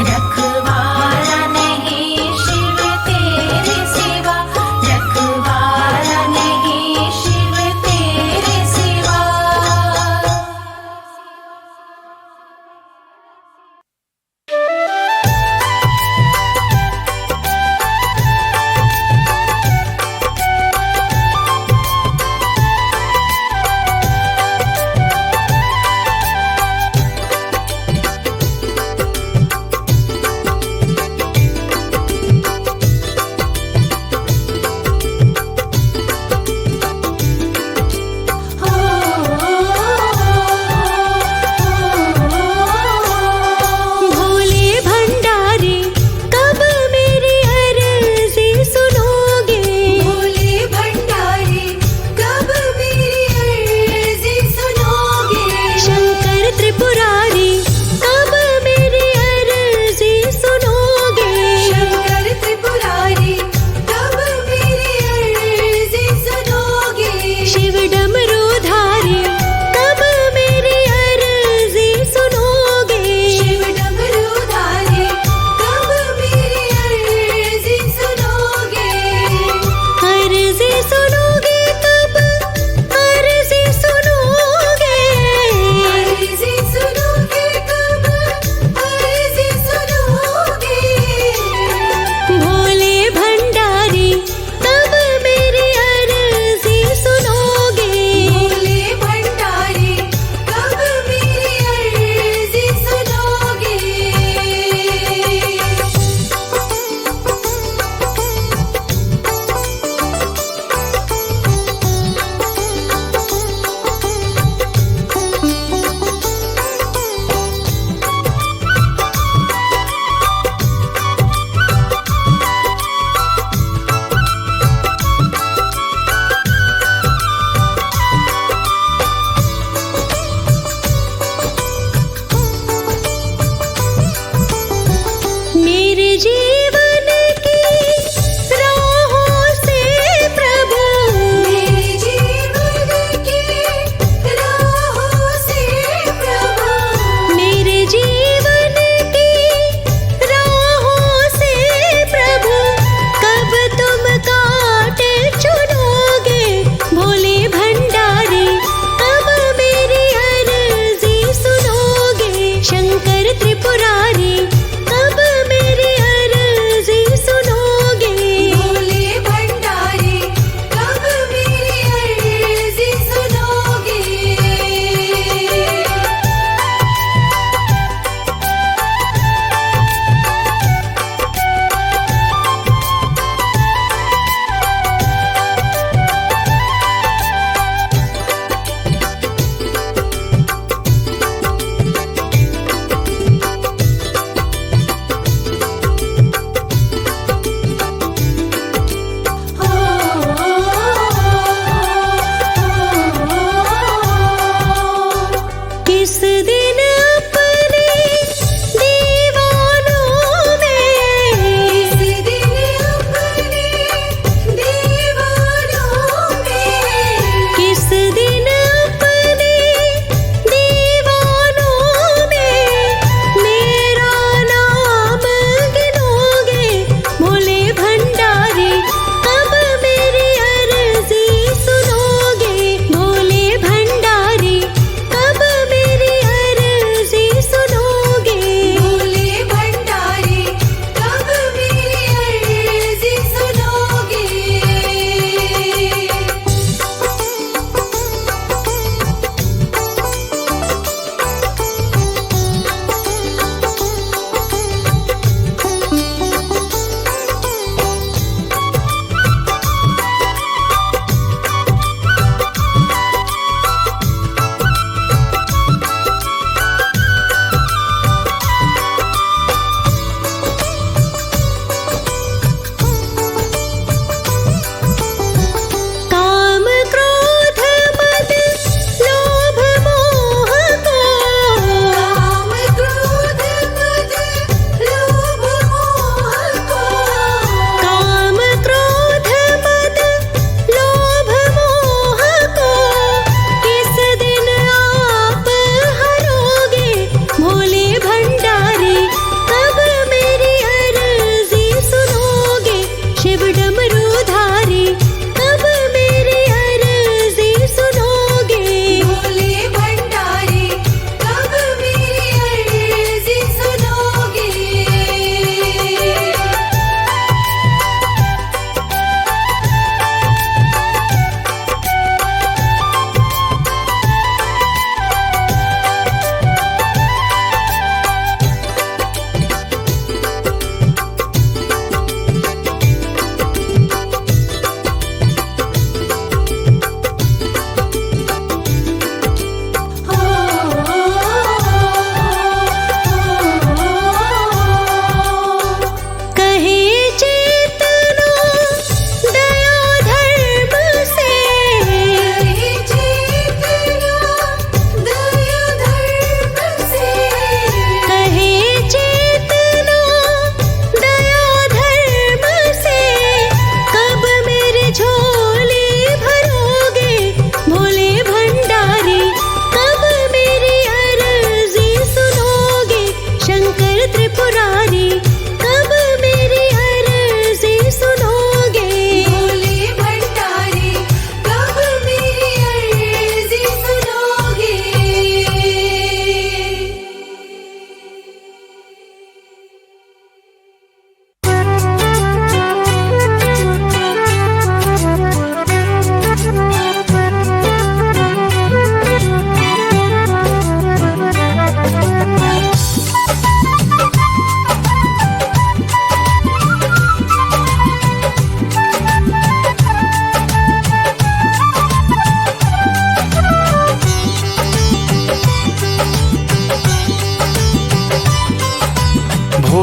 रखवाला नहीं शिव तेरे सिवा। रखवाला नहीं शिव तेरे सिवा।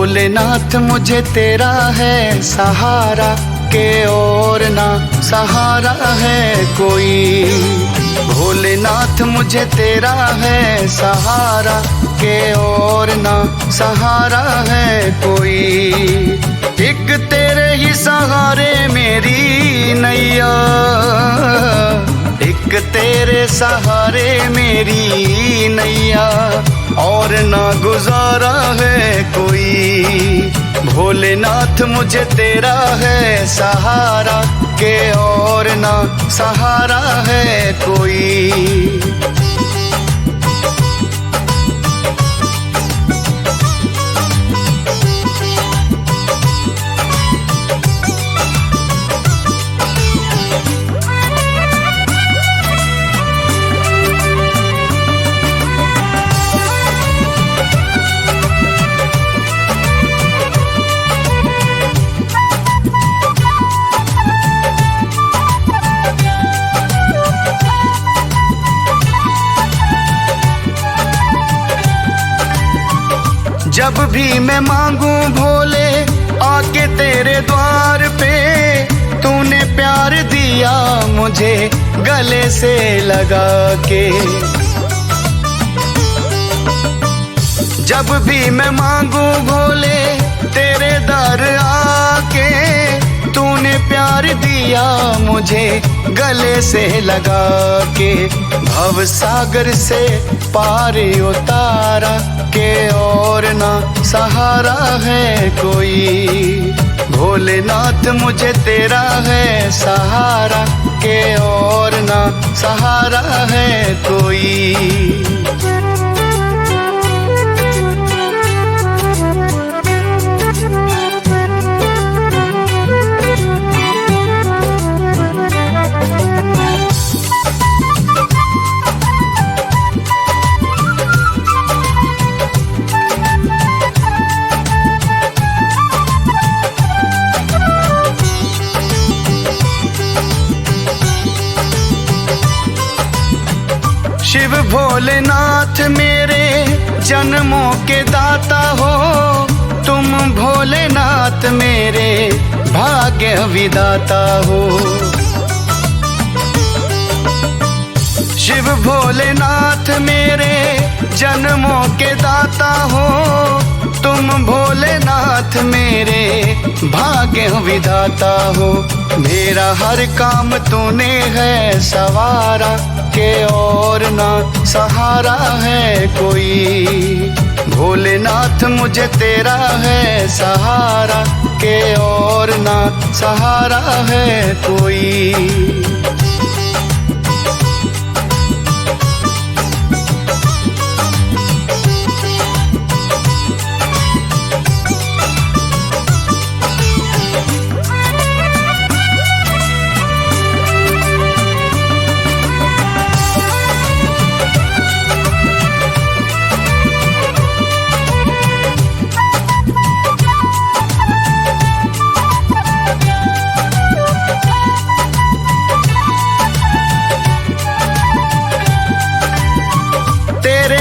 भोलेनाथ मुझे तेरा है सहारा, के और ना सहारा है कोई। भोलेनाथ मुझे तेरा है सहारा, के और ना सहारा है कोई। एक तेरे ही सहारे मेरी नैया, एक तेरे सहारे मेरी नैया, और ना गुजारा है कोई। भोलेनाथ मुझे तेरा है सहारा, के और ना सहारा है कोई। जब भी मैं मांगू भोले आके तेरे द्वार पे, तूने प्यार दिया मुझे गले से लगा के। जब भी मैं मांगू भोले तेरे दर आके, तूने प्यार दिया मुझे गले से लगा के। भव सागर से पार उतारा, के और ना सहारा है कोई। भोलेनाथ मुझे तेरा है सहारा, के और ना सहारा है कोई। शिव भोलेनाथ मेरे जन्मों के दाता हो, तुम भोलेनाथ मेरे भाग्य विदाता हो। शिव भोलेनाथ मेरे जन्मों के दाता हो, तुम भोलेनाथ मेरे भाग्य विधाता हो। मेरा हर काम तूने है सवारा, के और ना सहारा है कोई। भोलेनाथ मुझे तेरा है सहारा, के और ना सहारा है कोई।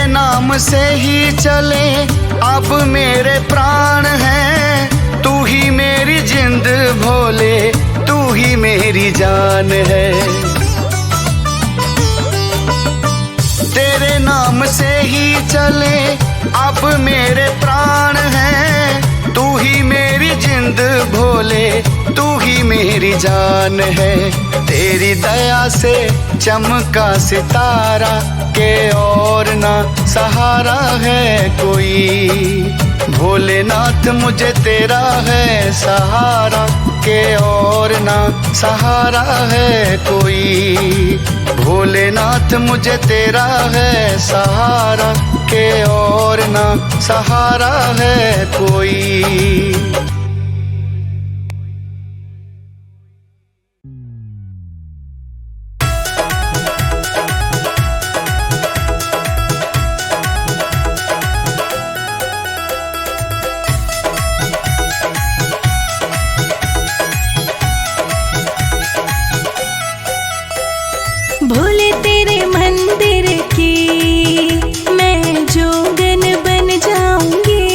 नाम से ही चले अब मेरे प्राण हैं, तू ही मेरी जिंद भोले, तू ही मेरी जान है। तेरे नाम से ही चले अब मेरे प्राण हैं, तू ही मेरी जिंद भोले, तू ही मेरी जान है। तेरी दया से चमका सितारा, के और ना सहारा है कोई। भोलेनाथ मुझे तेरा है सहारा, के और ना सहारा है कोई। भोलेनाथ मुझे तेरा है सहारा, के और ना सहारा है कोई। भोले तेरे मंदिर की मैं जोगन बन जाऊंगी,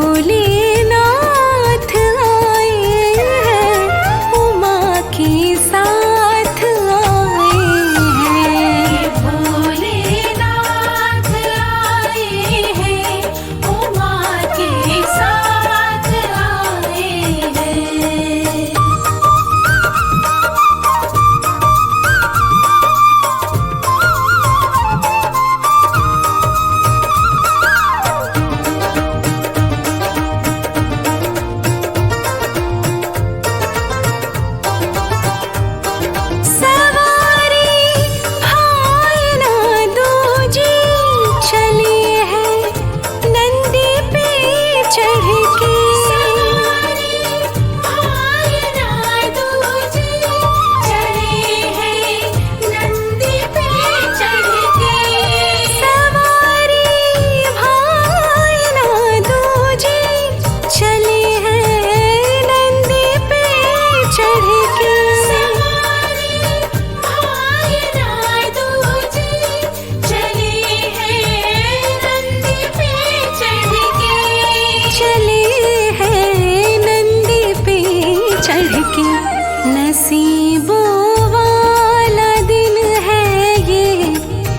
भोलेनाथ आए हैं, उमा के साथ आए हैं। भोलेनाथ आए हैं, उमा के साथ आए हैं। सवारी भाई ना दूजी चली है नंदी पे चढ़ के। भाई ना दूजी चले हैं नंदी पे चढ़ के। सवारी भाई ना दूजी चली है नंदी पे चढ़ के। भाई ना दूजी चले हैं नंदी पे चढ़ के। चले हैं नंदी पे चढ़ के। नसीबों वाला दिन है ये,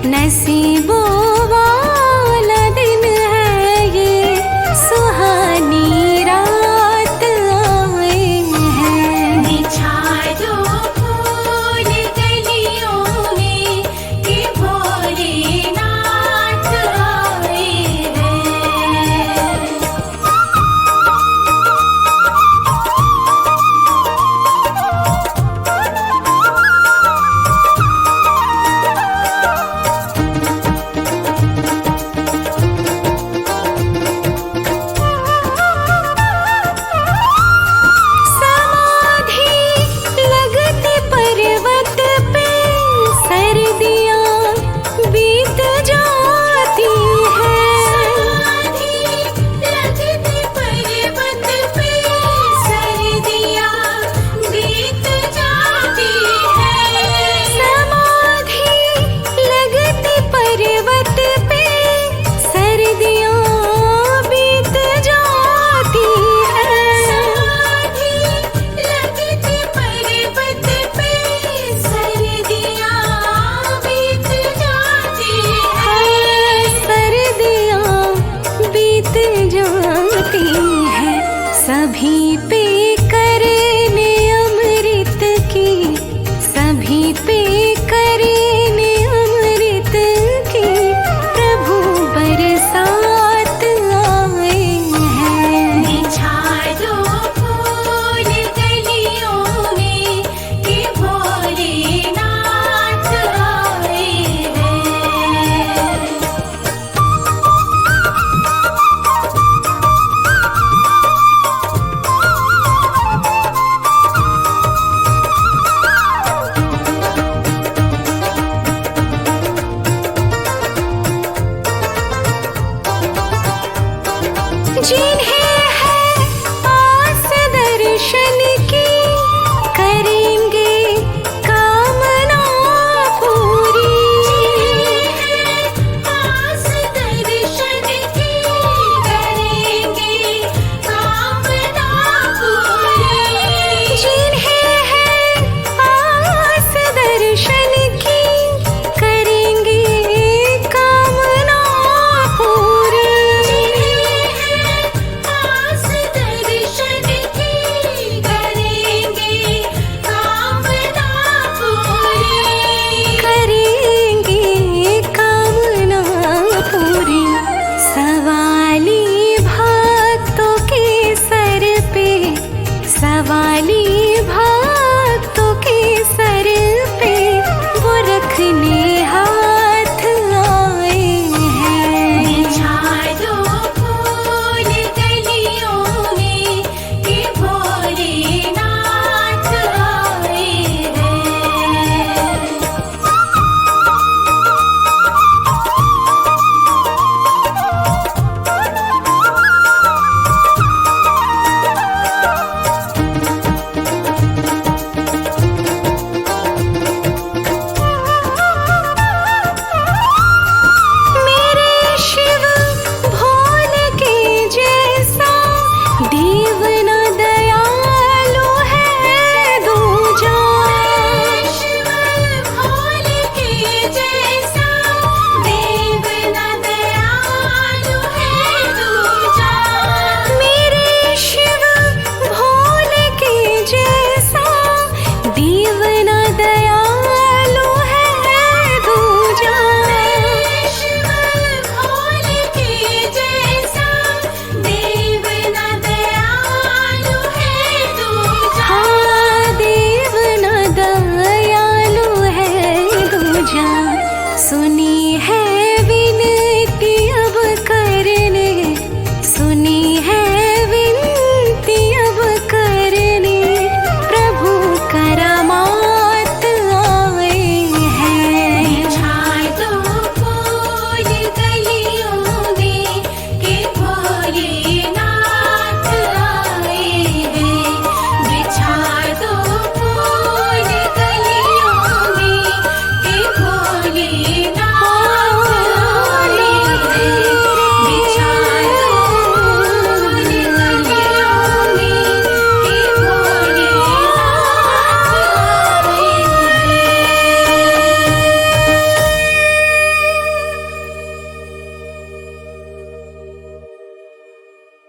नसीबों वाला दिन है ये, सुहानी रात आए हैं। बिछाए दो फूल गलियों में कि भोलेनाथ आए हैं। समाधि लगती पर्वत पे सर्दियाँ बीत जाती हैं। लगती पर्वत पे सर्दियाँ बीत जाती है। समाधि लगती पर्वत पे सर्दियाँ बीत जाती हैं। लगती पर्वत पे सर्दियाँ बीत जाती है। सर्दियाँ बीत जाती हैं। सभी पे करने अमृत की, सभी पे करने अमृत की प्रभु बरसात आए हैं। बिछाए दो फूल गलियों में कि भोलेनाथ आए हैं। जिन्हें